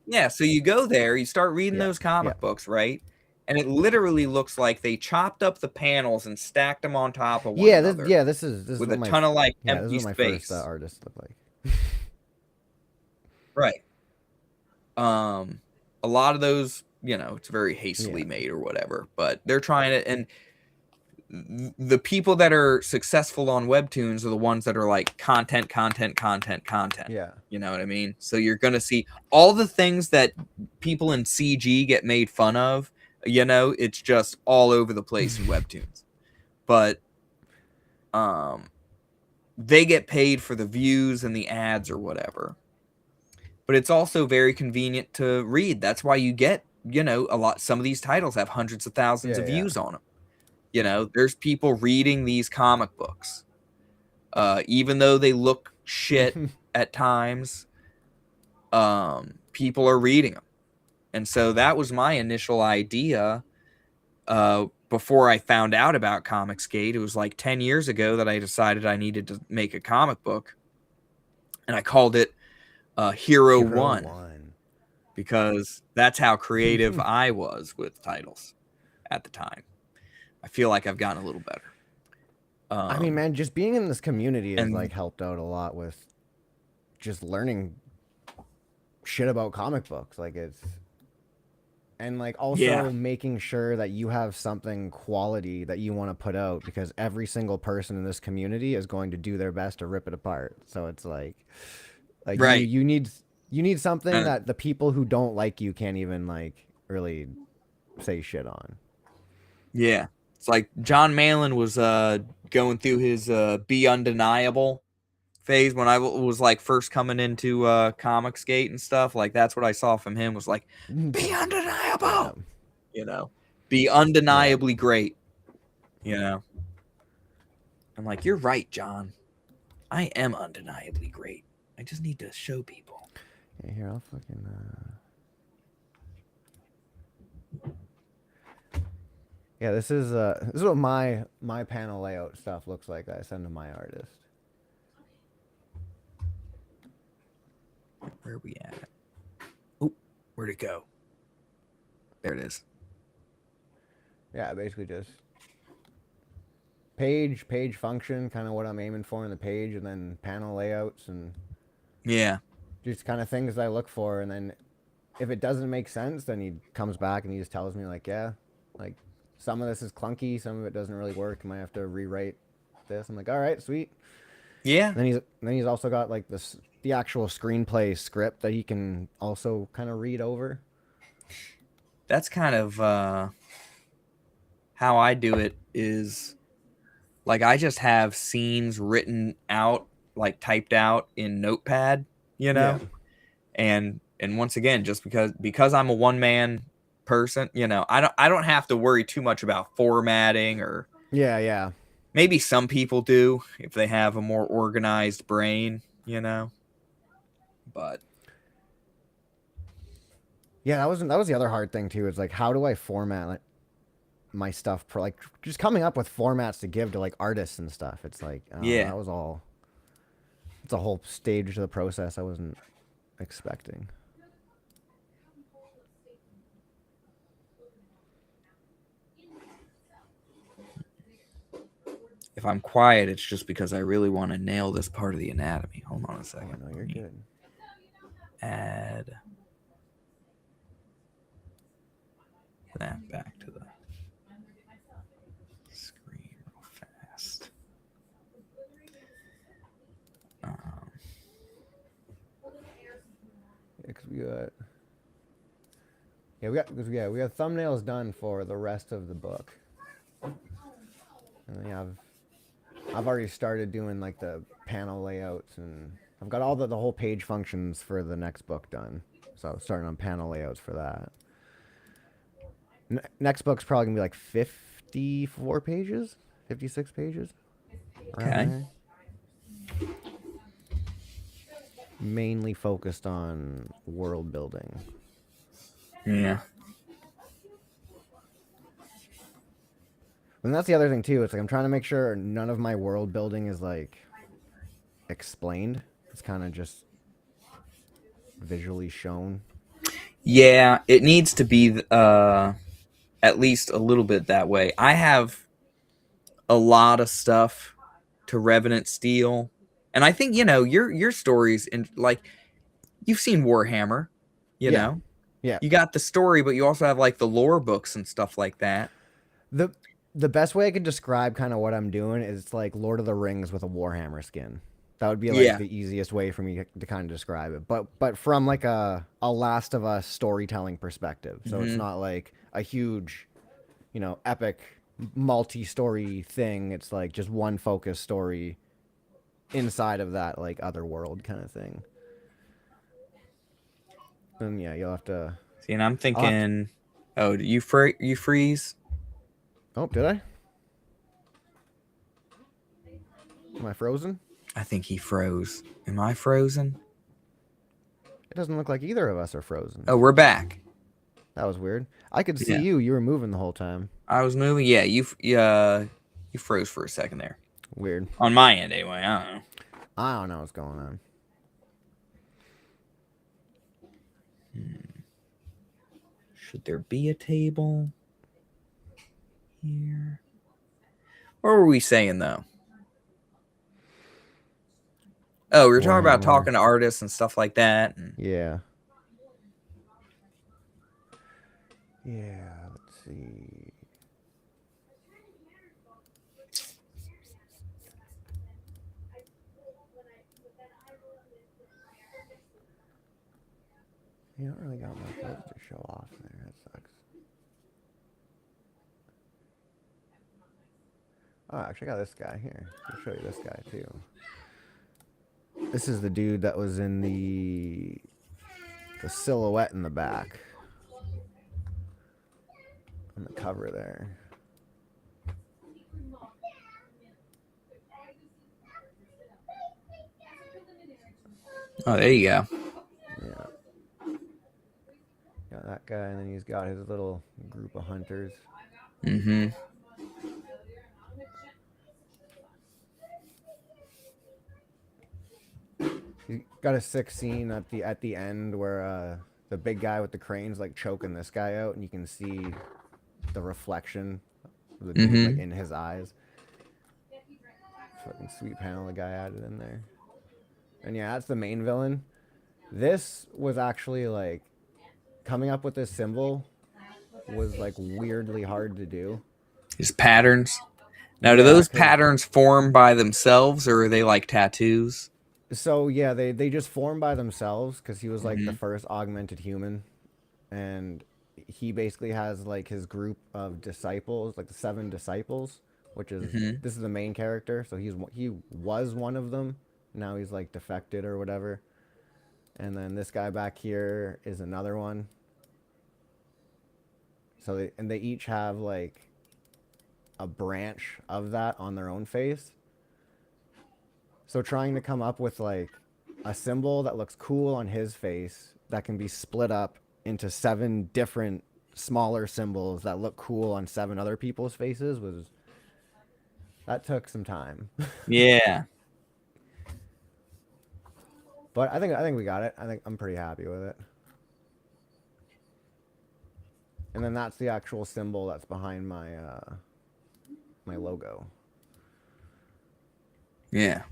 Yeah, so you go there, you start reading those comic books, right? And it literally looks like they chopped up the panels and stacked them on top of one another. This is with a ton of like empty this is what my space. first artist looked like. Right. A lot of those, it's very hastily made or whatever, but they're trying to, and the people that are successful on Webtoons are the ones that are like content. Yeah. You know what I mean? So you're going to see all the things that people in CG get made fun of, it's just all over the place in Webtoons. But they get paid for the views and the ads or whatever. But it's also very convenient to read. That's why you get, some of these titles have hundreds of thousands of views on them. There's people reading these comic books. Even though they look shit at times, people are reading them. And so that was my initial idea before I found out about Comicsgate. It was like 10 years ago that I decided I needed to make a comic book. And I called it Hero One, because that's how creative I was with titles at the time. I feel like I've gotten a little better. I mean, man, just being in this community has like helped out a lot with just learning shit about comic books. Like and like also making sure that you have something quality that you want to put out, because every single person in this community is going to do their best to rip it apart. So it's like right. you need something that the people who don't like you can't even like really say shit on. Yeah. It's like John Malin was going through his Be Undeniable phase when I was like first coming into Comicsgate and stuff. Like that's what I saw from him, was like, be undeniable, be undeniably great. I'm like, you're right, John. I am undeniably great. I just need to show people. Yeah, here, I'll fucking yeah, this is what my panel layout stuff looks like that I send to my artist. Where are we at? Oh, where'd it go? There it is. Yeah, basically just page function, kind of what I'm aiming for in the page, and then panel layouts and just kind of things I look for. And then if it doesn't make sense, then he comes back and he just tells me like, yeah, like some of this is clunky, some of it doesn't really work. I might have to rewrite this. I'm like, all right, sweet. Yeah. And then he's also got like the actual screenplay script that he can also kind of read over. That's kind of how I do it, is like I just have scenes written out, like typed out in Notepad, and once again, just because I'm a one-man person, I don't have to worry too much about formatting or maybe some people do if they have a more organized brain, but yeah, that was the other hard thing too. Is like, how do I format my stuff for like just coming up with formats to give to like artists and stuff. It's like, that was all. It's a whole stage to the process I wasn't expecting. If I'm quiet, it's just because I really want to nail this part of the anatomy. Hold on a second. Oh, no, you're good. Add that back to the screen real fast. got? We got thumbnails done for the rest of the book. And I've already started doing like the panel layouts, and I've got all the whole page functions for the next book done. So I was starting on panel layouts for that. Next book's probably gonna be like 54 pages, 56 pages. Okay. Mainly focused on world building. Yeah. And that's the other thing too. It's like I'm trying to make sure none of my world building is like explained. It's kind of just visually shown. Yeah, it needs to be at least a little bit that way. I have a lot of stuff to Revenant Steel, and I think your stories and like you've seen Warhammer, you know. Yeah. You got the story, but you also have like the lore books and stuff like that. The best way I could describe kind of what I'm doing is it's like Lord of the Rings with a Warhammer skin. That would be like the easiest way for me to kind of describe it. But from like a Last of Us storytelling perspective. So it's not like a huge, epic multi-story thing. It's like just one focused story inside of that like other world kind of thing. And yeah, you'll have to see. And I'm thinking, oh, did you freeze? Oh, did I? Am I frozen? I think he froze. Am I frozen? It doesn't look like either of us are frozen. Oh, we're back. That was weird. I could see you. You were moving the whole time. I was moving. Yeah, you froze for a second there. Weird. On my end, anyway. I don't know. I don't know what's going on. Should there be a table here? What were we saying, though? Oh, we were talking about talking to artists and stuff like that. Yeah. Yeah, let's see. You don't really got much else to show off there. That sucks. Oh, actually, I got this guy here. I'll show you this guy, too. This is the dude that was in the silhouette in the back. On the cover there. Oh, there you go. Yeah. Got that guy, and then he's got his little group of hunters. Mm-hmm. He's got a sick scene at the end where the big guy with the crane's like choking this guy out, and you can see the reflection of the dude like in his eyes. Fucking sweet panel the guy added in there. And yeah, that's the main villain. This was actually like coming up with this symbol was like weirdly hard to do. His patterns. Now, do those patterns form by themselves, or are they like tattoos? So yeah, they just form by themselves because he was like the first augmented human, and he basically has like his group of disciples, like the 7 disciples, which is this is the main character. So he was one of them. Now he's like defected or whatever. And then this guy back here is another one. So they each have like a branch of that on their own face. So trying to come up with like a symbol that looks cool on his face that can be split up into 7 different smaller symbols that look cool on 7 other people's faces that took some time. Yeah. But I think we got it. I think I'm pretty happy with it. And then that's the actual symbol that's behind my my logo. Yeah.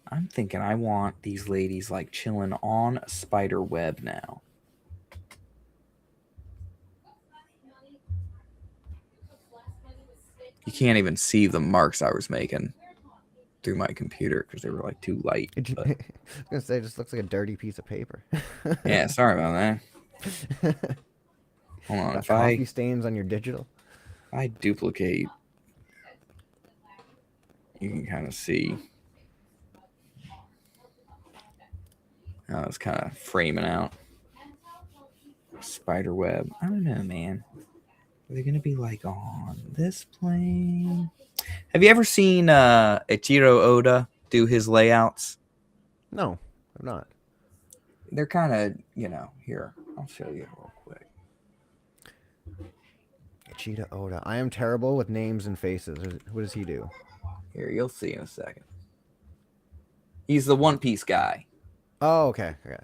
I'm thinking I want these ladies like chilling on a spider web now. You can't even see the marks I was making through my computer because they were like too light. I was gonna say, it just looks like a dirty piece of paper. Yeah, sorry about that. Hold on, Got if coffee stains on your digital. I duplicate, you can kind of see how it's kind of framing out. Spider web. I don't know, man. Are they gonna be like on this plane? Have you ever seen Ichiro Oda do his layouts? No, I'm not. They're kind of, here, I'll show you real quick. Ichiro Oda. I am terrible with names and faces. What does he do? Here, you'll see in a second. He's the One Piece guy. Oh, okay. Okay.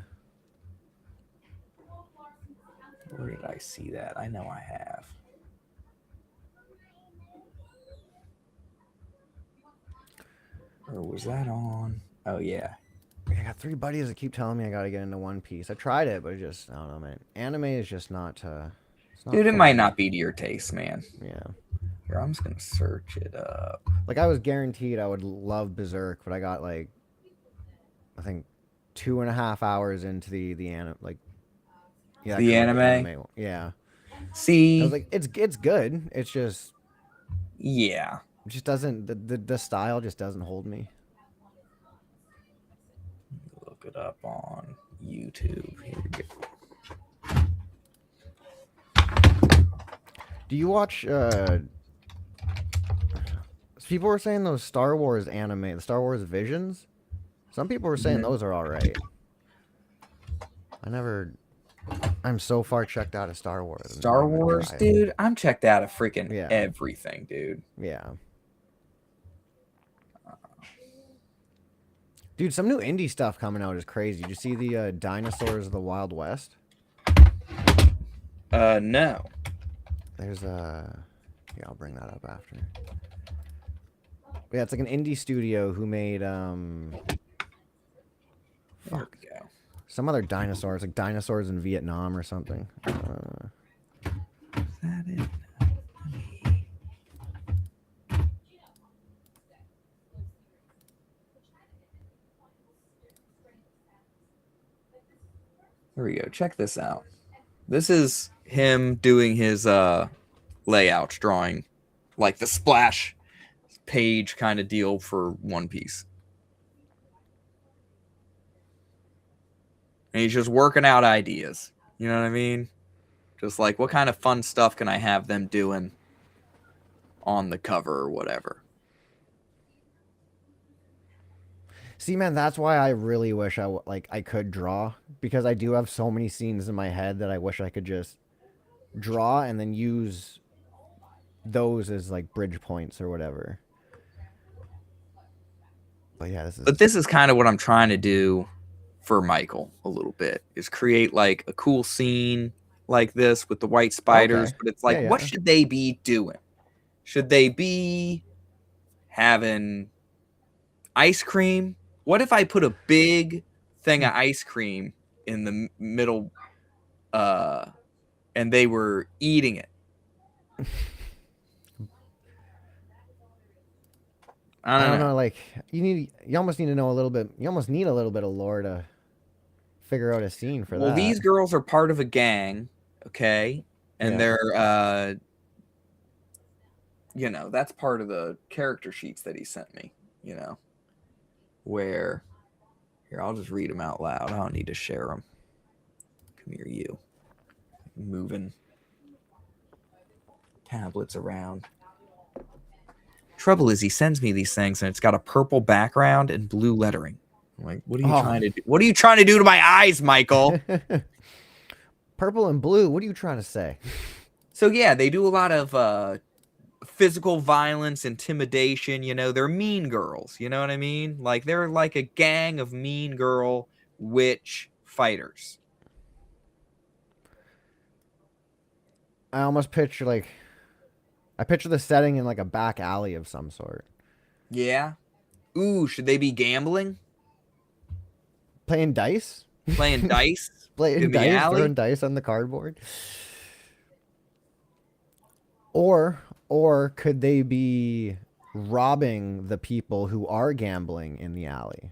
Where did I see that? I know I have. Or was that on? Oh, yeah. I got 3 buddies that keep telling me I gotta get into One Piece. I tried it, but I don't know, man. Anime is just not. Dude, it might not be to your taste, man. Yeah. Here, I'm just gonna search it up. Like, I was guaranteed I would love Berserk, but I got like, I think, 2.5 hours into the anime. Like, yeah, the anime. Yeah. See, I was like, it's good. It's just. Yeah. It just doesn't. The style just doesn't hold me. Look it up on YouTube. Here we go. Do you watch? People were saying those Star Wars anime, the Star Wars Visions. Some people were saying those are all right. I'm so far checked out of Star Wars. Star Wars, dude. I'm checked out of freaking everything, dude. Yeah. Dude, some new indie stuff coming out is crazy. Did you see the Dinosaurs of the Wild West? No. There's a... Yeah, I'll bring that up after. Yeah, it's like an indie studio who made, fuck. There we go. Some other dinosaurs, like dinosaurs in Vietnam or something. Is that it? Here we go. Check this out. This is him doing his layouts, drawing like the splash page kind of deal for One Piece. And he's just working out ideas. You know what I mean? Just like, what kind of fun stuff can I have them doing on the cover or whatever? See, man, that's why I really wish I could draw, because I do have so many scenes in my head that I wish I could just draw and then use those as like bridge points or whatever. But yeah, this is kind of what I'm trying to do for Michael a little bit, is create like a cool scene like this with the white spiders. Okay. But it's like, what should they be doing? Should they be having ice cream? What if I put a big thing of ice cream in the middle and they were eating it? I don't know. Like, you almost need to know a little bit. You almost need a little bit of lore to figure out a scene for that. Well, these girls are part of a gang, okay? And they're that's part of the character sheets that he sent me, where here, I'll just read them out loud. I don't need to share them. Come here, you. Moving tablets around. Trouble is, he sends me these things and it's got a purple background and blue lettering. I'm like, what are you trying to do? What are you trying to do to my eyes, Michael? Purple and blue. What are you trying to say? So yeah, they do a lot of physical violence, intimidation. They're mean girls. You know what I mean? Like, they're like a gang of mean girl witch fighters. I almost picture I picture the setting in like a back alley of some sort. Yeah. Ooh, should they be gambling? Playing dice? Playing dice? Playing dice, throwing dice on the cardboard? Or could they be robbing the people who are gambling in the alley.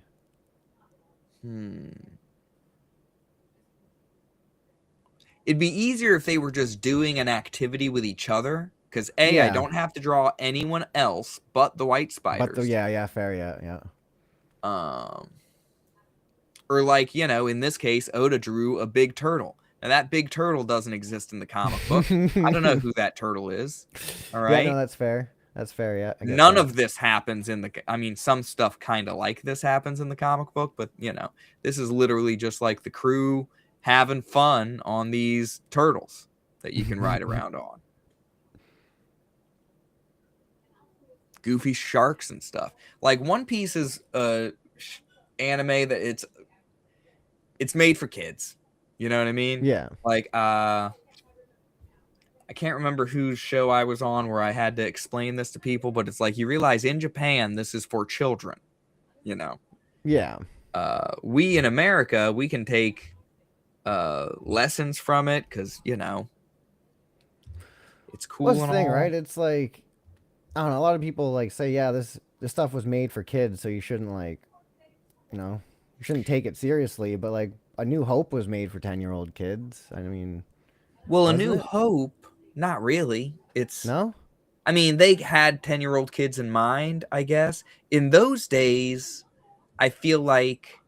It'd be easier if they were just doing an activity with each other. Because I Yeah. don't have to draw anyone else but the white spiders. But fair, yeah. Or like, in this case, Oda drew a big turtle. Now that big turtle doesn't exist in the comic book. I don't know who that turtle is. All right. Yeah, no, that's fair. That's fair. Yeah. None of this happens some stuff kind of like this happens in the comic book, but this is literally just like the crew having fun on these turtles that you can ride around on. Goofy sharks and stuff. Like One Piece is anime that it's made for kids. You know what I mean? Yeah. Like I can't remember whose show I was on where I had to explain this to people, but it's like you realize in Japan this is for children. Yeah. We in America, we can take lessons from it because it's cool. What's the thing, right? It's like, I don't know, a lot of people like say, yeah, this stuff was made for kids, so you shouldn't you shouldn't take it seriously. But like, A New Hope was made for 10-year-old kids. I mean, well, A New Hope, not really. No? I mean, they had 10-year-old kids in mind, I guess. In those days, I feel like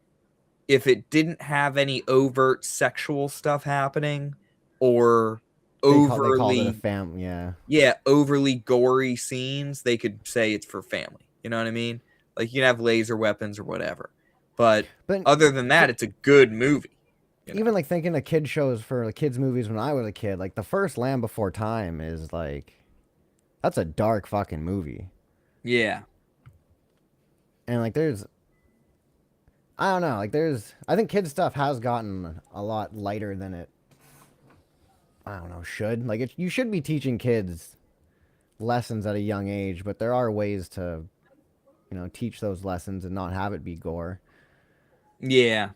if it didn't have any overt sexual stuff happening or overly they called it a overly gory scenes, they could say it's for family. You know what I mean? Like you can have laser weapons or whatever. But other than that, it's a good movie. Even like thinking of kid shows for kids movies when I was a kid, like the first Land Before Time is like, that's a dark fucking movie. Yeah. And like I don't know, I think kids stuff has gotten a lot lighter than it, I don't know, should. Like you should be teaching kids lessons at a young age, but there are ways to, teach those lessons and not have it be gore. Yeah.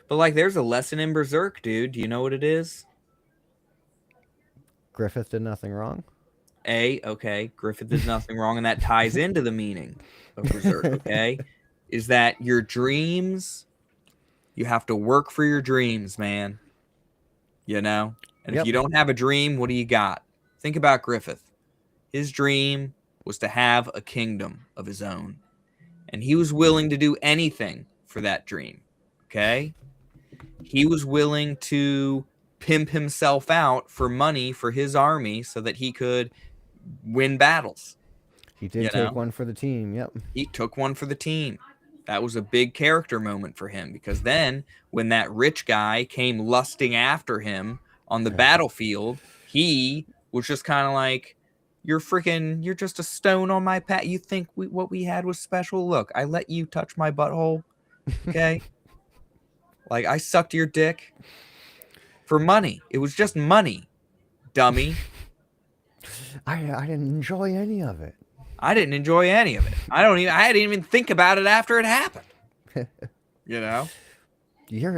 But like there's a lesson in Berserk, dude. Do you know what it is? Griffith did nothing wrong. Okay. Griffith did nothing wrong, and that ties into the meaning of Berserk, okay? Is that your dreams, you have to work for your dreams, man. And if you don't have a dream, what do you got? Think about Griffith. His dream was to have a kingdom of his own. And he was willing to do anything for that dream, okay? He was willing to pimp himself out for money for his army so that he could win battles. He did take one for the team, yep. He took one for the team. That was a big character moment for him because then when that rich guy came lusting after him on the battlefield, he was just kind of like, you're just a stone on my path. You think what we had was special? Look, I let you touch my butthole, okay? Like, I sucked your dick for money. It was just money, dummy. I didn't enjoy any of it. I didn't enjoy any of it. I didn't even think about it after it happened. You're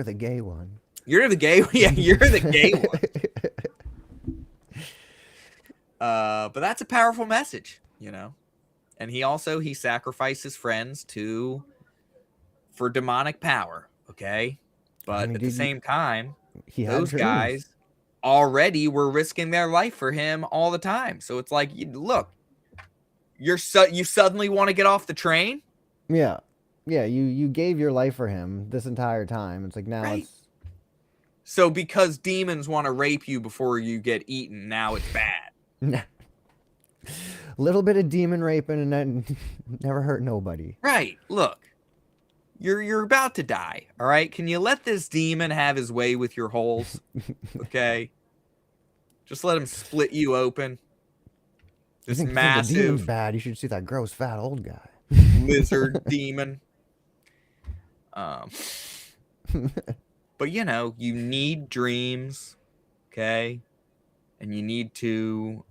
the gay one. You're the gay one. But that's a powerful message, And he sacrificed his friends for demonic power, okay? But at the same time, those guys already were risking their life for him all the time. So it's like, look, you suddenly want to get off the train? Yeah. Yeah, you gave your life for him this entire time. It's like now right. So because demons want to rape you before you get eaten, now it's bad. Little bit of demon raping and then never hurt nobody. Right. Look. You're about to die, all right? Can you let this demon have his way with your holes? Okay? Just let him split you open. This massive... The demon's bad. You should see that gross, fat, old guy. Lizard demon. But, you need dreams, okay? And you need to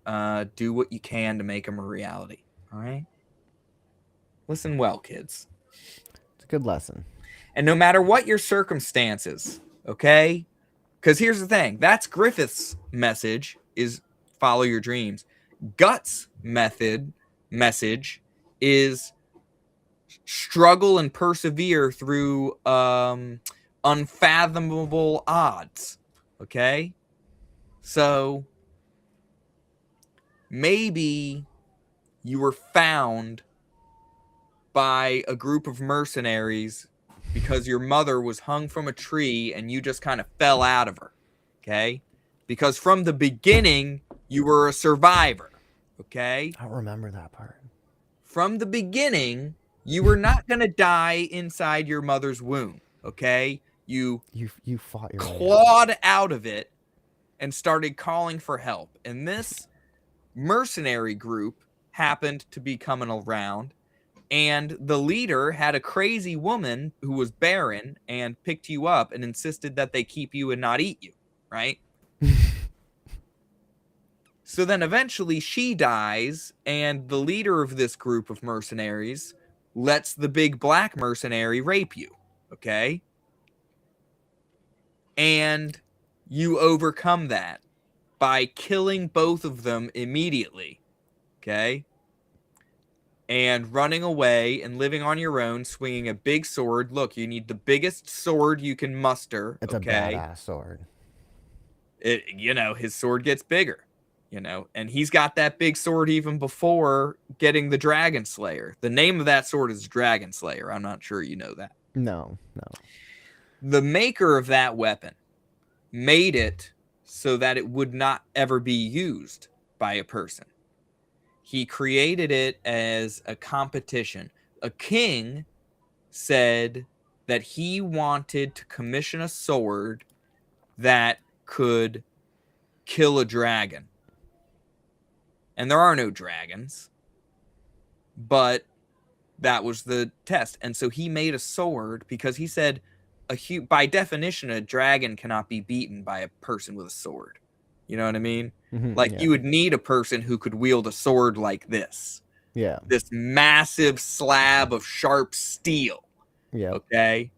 do what you can to make them a reality, all right? Listen well, kids. Good lesson. And no matter what your circumstances, okay? Because here's the thing. That's Griffith's message, is follow your dreams. Guts' method message is struggle and persevere through unfathomable odds. Okay? So maybe you were found by a group of mercenaries because your mother was hung from a tree and you just kind of fell out of her. Okay? Because from the beginning, you were a survivor. Okay? I don't remember that part. From the beginning, you were not going to die inside your mother's womb. Okay? You fought your way clawed out of it and started calling for help. And this mercenary group happened to be coming around, and the leader had a crazy woman who was barren and picked you up and insisted that they keep you and not eat you, right? So then eventually she dies, and the leader of this group of mercenaries lets the big black mercenary rape you, okay? And you overcome that by killing both of them immediately, okay? And running away and living on your own, swinging a big sword. Look, you need the biggest sword you can muster. It's okay? a badass sword. His sword gets bigger, and he's got that big sword even before getting the Dragon Slayer. The name of that sword is Dragon Slayer. I'm not sure you know that. No. The maker of that weapon made it so that it would not ever be used by a person. He created it as a competition. A king said that he wanted to commission a sword that could kill a dragon. And there are no dragons, but that was the test. And so he made a sword because he said, by definition, a dragon cannot be beaten by a person with a sword. You know what I mean? Mm-hmm, You would need a person who could wield a sword like this. Yeah. This massive slab of sharp steel. Yeah. Okay?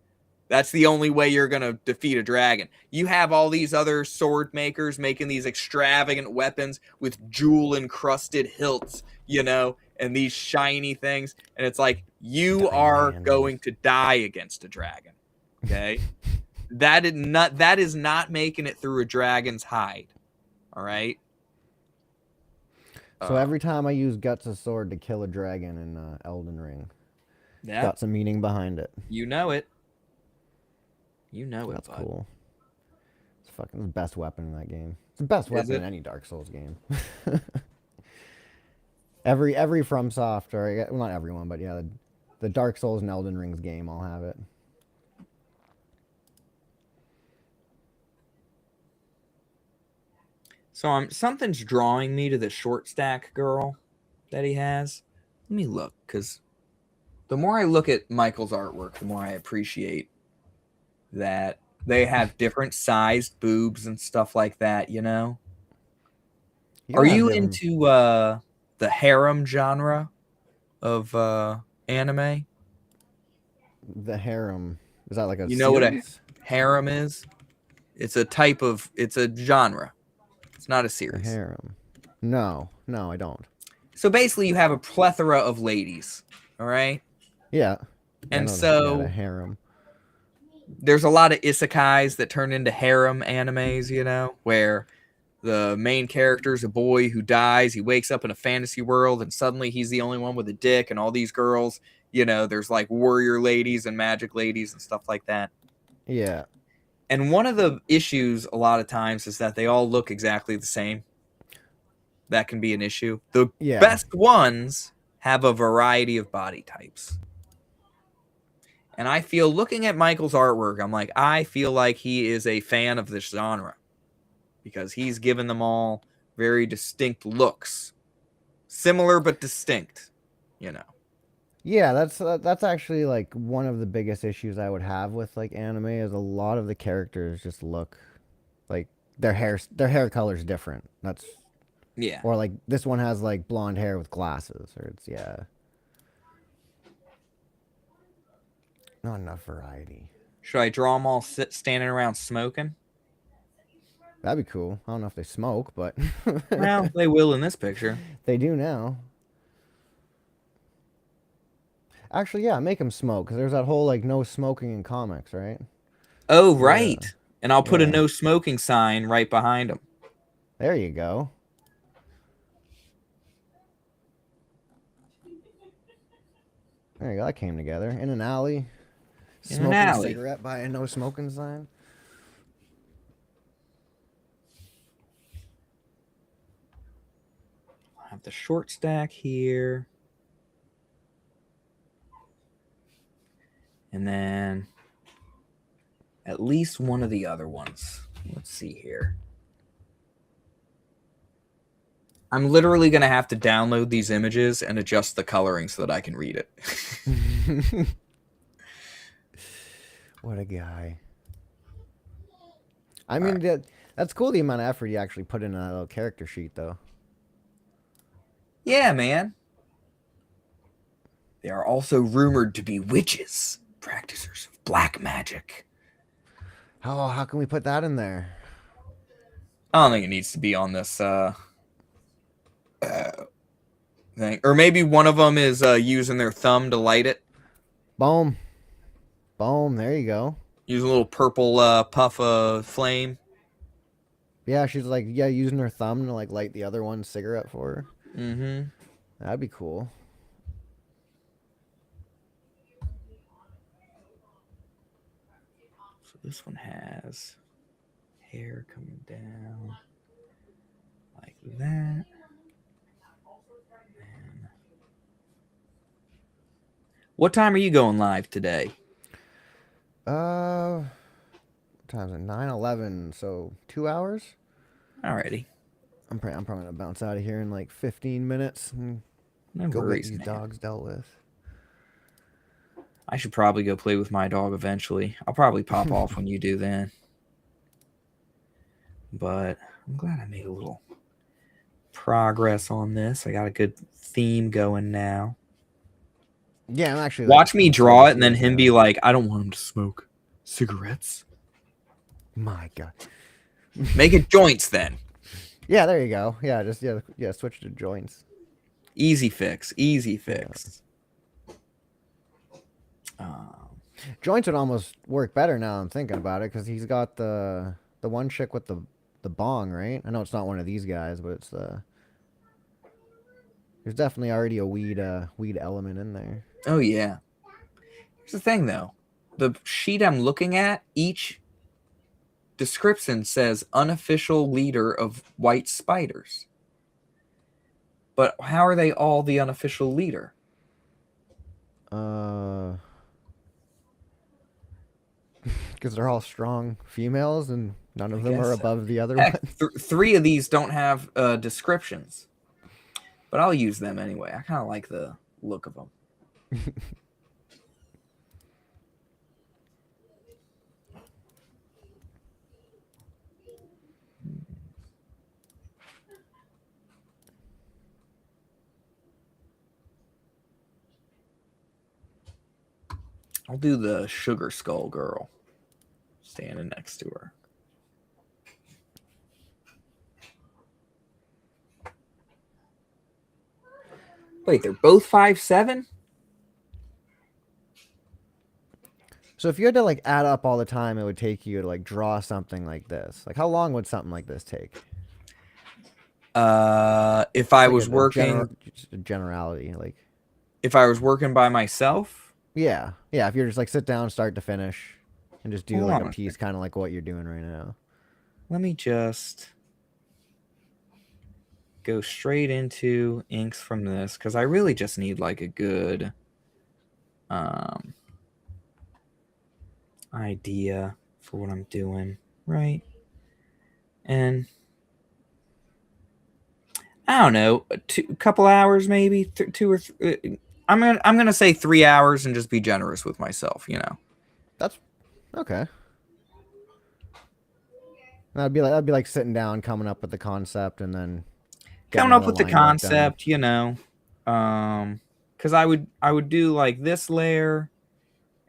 That's the only way you're going to defeat a dragon. You have all these other sword makers making these extravagant weapons with jewel-encrusted hilts, and these shiny things. And it's like, you are going to die against a dragon. Okay? That is not making it through a dragon's hide. All right? So every time I use Guts' sword to kill a dragon in Elden Ring, it's got some meaning behind it. You know it. That's cool. It's fucking the best weapon in that game. It's the best weapon in any Dark Souls game. every FromSoft, or well, not everyone, but yeah, the Dark Souls and Elden Rings game, I'll have it. So something's drawing me to the short stack girl that he has. Let me look, because the more I look at Michael's artwork, the more I appreciate that they have different sized boobs and stuff like that, Are you into the harem genre of anime? The harem. Is that like a You know what a series? harem is? It's a genre. It's not a series. A harem. No, I don't. So basically you have a plethora of ladies, all right? Yeah. And so a harem. There's a lot of isekais that turn into harem animes, where the main character is a boy who dies. He wakes up in a fantasy world, and suddenly he's the only one with a dick, and all these girls, there's like warrior ladies and magic ladies and stuff like that. Yeah. And one of the issues a lot of times is that they all look exactly the same. That can be an issue. The best ones have a variety of body types. And I feel, looking at Michael's artwork, I'm like, I feel like he is a fan of this genre. Because he's given them all very distinct looks. Similar but distinct, Yeah, that's actually like one of the biggest issues I would have with like anime, is a lot of the characters just look like their hair color's different. That's Or like this one has like blonde hair with glasses, or it's not enough variety. Should I draw them all standing around smoking? That'd be cool. I don't know if they smoke, but well, they will in this picture. They do now. Actually, yeah, make him smoke because there's that whole like no smoking in comics, right? Oh, Yeah. right. And I'll put a Yeah. no smoking sign right behind him. There you go. There you go. That came together in an alley. In an Smoking a alley. cigarette by a no smoking sign. I have the short stack here. And then at least one of the other ones. Let's see here. I'm literally going to have to download these images and adjust the coloring so that I can read it. What a guy. I mean, that's cool the amount of effort you actually put in a little character sheet, though. Yeah, man. They are also rumored to be witches, practicers of black magic. How can we put that in there? I don't think it needs to be on this thing. Or maybe one of them is using their thumb to light it. Boom. Boom. There you go. Use a little purple puff of flame. Yeah, she's like, yeah, using her thumb to like light the other one's cigarette for her. Mm-hmm. That'd be cool. So this one has hair coming down like that. And what time are you going live today? What time is it? 9:11. So 2 hours. Alrighty. I'm probably gonna bounce out of here in like 15 minutes and No go worries, get these man. dogs dealt with. I should probably go play with my dog eventually. I'll probably pop off when you do then. But I'm glad I made a little progress on this. I got a good theme going now. Yeah, I'm actually Watch me draw it and then him be like, I don't want him to smoke cigarettes. My God. Make it joints then. Yeah, there you go. Yeah, just switch to joints. Easy fix. Easy fix. Joints would almost work better now I'm thinking about it because he's got the one chick with the bong, right? I know it's not one of these guys, but it's there's definitely already a weed element in there. Oh yeah. Here's the thing though. The sheet I'm looking at, each description says unofficial leader of white spiders. But how are they all the unofficial leader? Because they're all strong females and none of them are above the other Heck, one. 3 of these don't have descriptions. But I'll use them anyway. I kind of like the look of them. I'll do the sugar skull girl standing next to her. Wait, they're both 5'7"? So if you had to like add up all the time it would take you to like draw something like this, like how long would something like this take? If I was working, just a generality, like if I was working by myself, yeah, if you're just like sit down start to finish and just do Hold like on a a piece, kind of like what you're doing right now. let me just go straight into inks from this because I really just need like a good idea for what I'm doing, right? And I don't know, a couple hours maybe, 2 or 3. I'm gonna say 3 hours and just be generous with myself, you know. That's okay. That'd be like sitting down, coming up with the concept, and then Coming up with the concept, you know. Because I would do like this layer,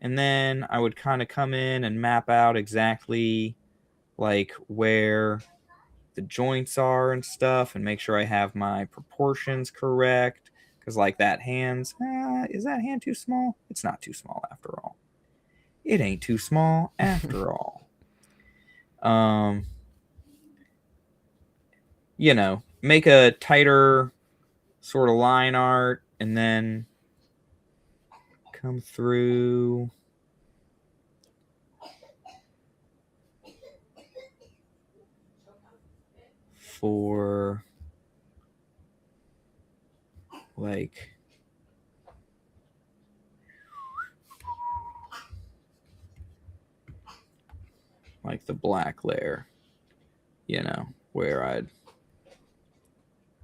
and then I would kind of come in and map out exactly like where the joints are and stuff, and make sure I have my proportions correct. Because, like, that hand's... is that hand too small? It's not too small after all. It ain't too small after all. You know, make a tighter sort of line art and then come through... for... like... like the black layer, you know, where I'd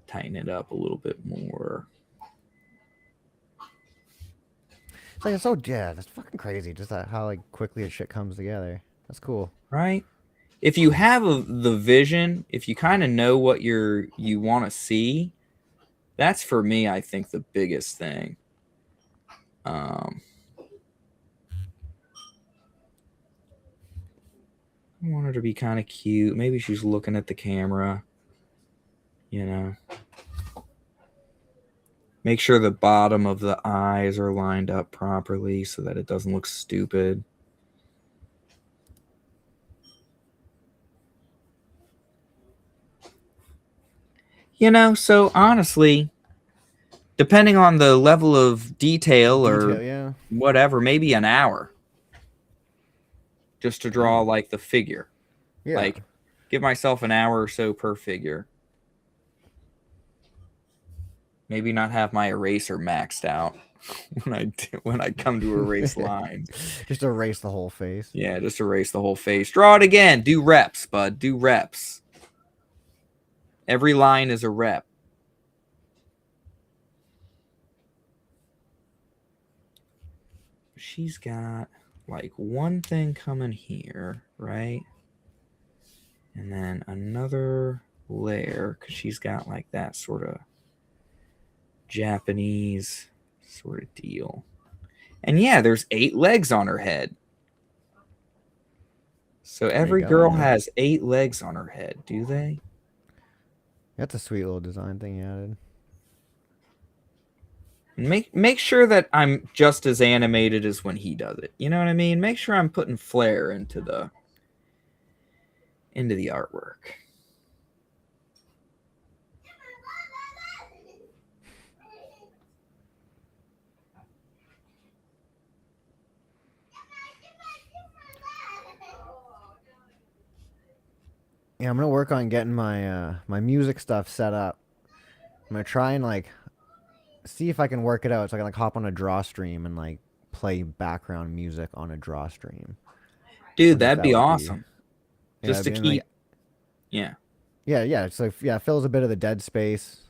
tighten it up a little bit more. It's like, it's so, yeah, that's fucking crazy. Just how, like, quickly shit comes together. That's cool. Right? If you have the vision, if you kind of know what you want to see, that's for me, I think, the biggest thing. I want her to be kind of cute. Maybe she's looking at the camera, you know. Make sure the bottom of the eyes are lined up properly so that it doesn't look stupid. You know, so honestly, depending on the level of detail or whatever, maybe an hour just to draw like the figure. Yeah. Like, give myself an hour or so per figure. Maybe not have my eraser maxed out when I come to erase lines. Just erase the whole face. Yeah, just erase the whole face. Draw it again. Do reps, bud. Do reps. Every line is a rep. She's got like one thing coming here, right? And then another layer because she's got like that sort of Japanese sort of deal. And yeah, there's 8 legs on her head. So every girl has 8 legs on her head, do they? That's a sweet little design thing you added. Make sure that I'm just as animated as when he does it. You know what I mean? Make sure I'm putting flair into the artwork. Yeah, I'm gonna work on getting my my music stuff set up. I'm gonna try and like see if I can work it out so I can like hop on a draw stream and like play background music on a draw stream. Dude, that'd be awesome. Just to keep like, yeah. It's like, yeah, it fills a bit of the dead space.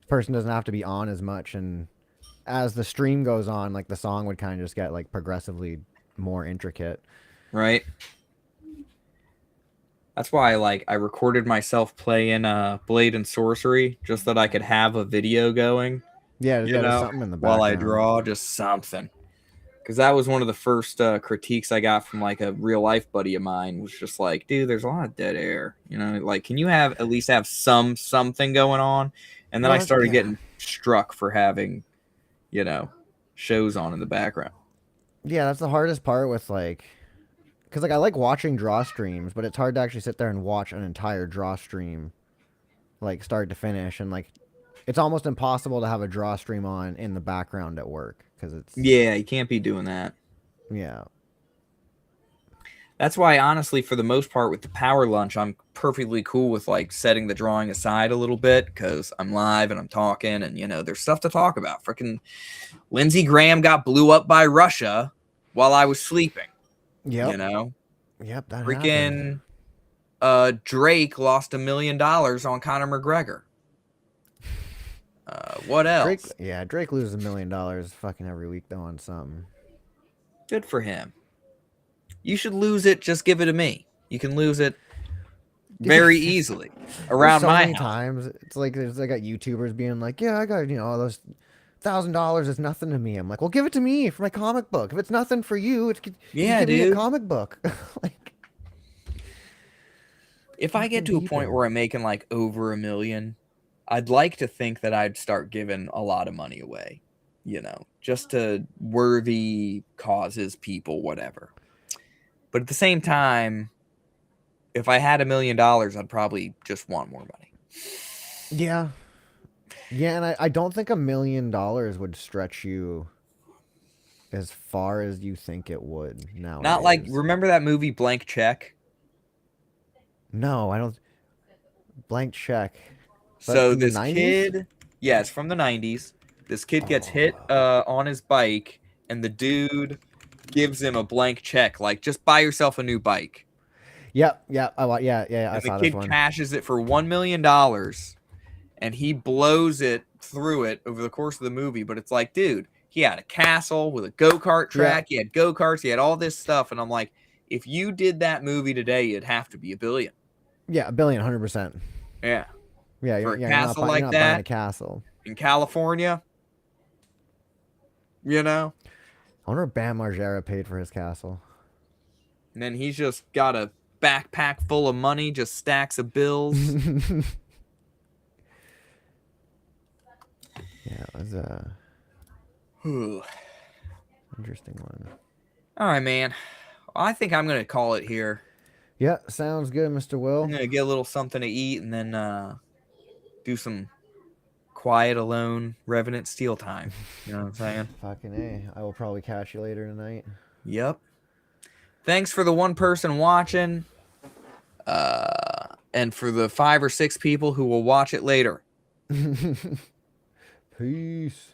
Person doesn't have to be on as much, and as the stream goes on, like the song would kind of just get like progressively more intricate. Right. That's why I recorded myself playing Blade and Sorcery just that I could have a video going. Yeah, there's something in the background. While I draw, just something. Because that was one of the first critiques I got from like a real life buddy of mine, was just like, dude, there's a lot of dead air. You know, like, can you at least have something going on? And then I started getting struck for having, you know, shows on in the background. Yeah, that's the hardest part with like, because like I like watching draw streams, but it's hard to actually sit there and watch an entire draw stream, like start to finish, and like it's almost impossible to have a draw stream on in the background at work because it's you can't be doing that. Yeah, that's why honestly, for the most part, with the power lunch, I'm perfectly cool with like setting the drawing aside a little bit because I'm live and I'm talking, and you know there's stuff to talk about. Freaking Lindsay Graham got blew up by Russia while I was sleeping. Yep. You know? Yep, that freaking Drake lost $1 million on Conor McGregor. What else? Drake loses $1 million fucking every week though on something. Good for him. You should lose it, just give it to me. You can lose it very easily around my house. Times it's like there's like YouTubers being like, yeah, I got, you know, those $1,000 is nothing to me. I'm like, well, give it to me for my comic book. If it's nothing for you, it's give me a comic book. Like, if I get to a point where I'm making like over $1 million, I'd like to think that I'd start giving a lot of money away, just to worthy causes, people, whatever. But at the same time, if I had $1 million, I'd probably just want more money. Yeah. Yeah, and I don't think $1 million would stretch you as far as you think it would nowadays. Not like, remember that movie Blank Check? No, I don't. Blank Check. So this 90s? Kid, yeah, it's from the 90s. This kid gets hit on his bike, and the dude gives him a blank check, like, just buy yourself a new bike. Yep, yeah, I saw this one. And the kid cashes it for $1 million, and he blows it through it over the course of the movie. But it's like, dude, he had a castle with a go-kart track. Yeah. He had go-karts. He had all this stuff. And I'm like, if you did that movie today, it'd have to be $1 billion. Yeah, $1 billion, 100%. Yeah. Yeah, for a castle like that, buying a castle in California, I wonder if Bam Margera paid for his castle. And then he's just got a backpack full of money, just stacks of bills. Yeah, it was interesting one. All right, man. I think I'm gonna call it here. Yeah, sounds good, Mr. Will. I'm gonna get a little something to eat and then do some quiet, alone, Revenant Steel time. You know what I'm saying? Fucking A. I will probably catch you later tonight. Yep. Thanks for the one person watching. And for the 5 or 6 people who will watch it later. Peace.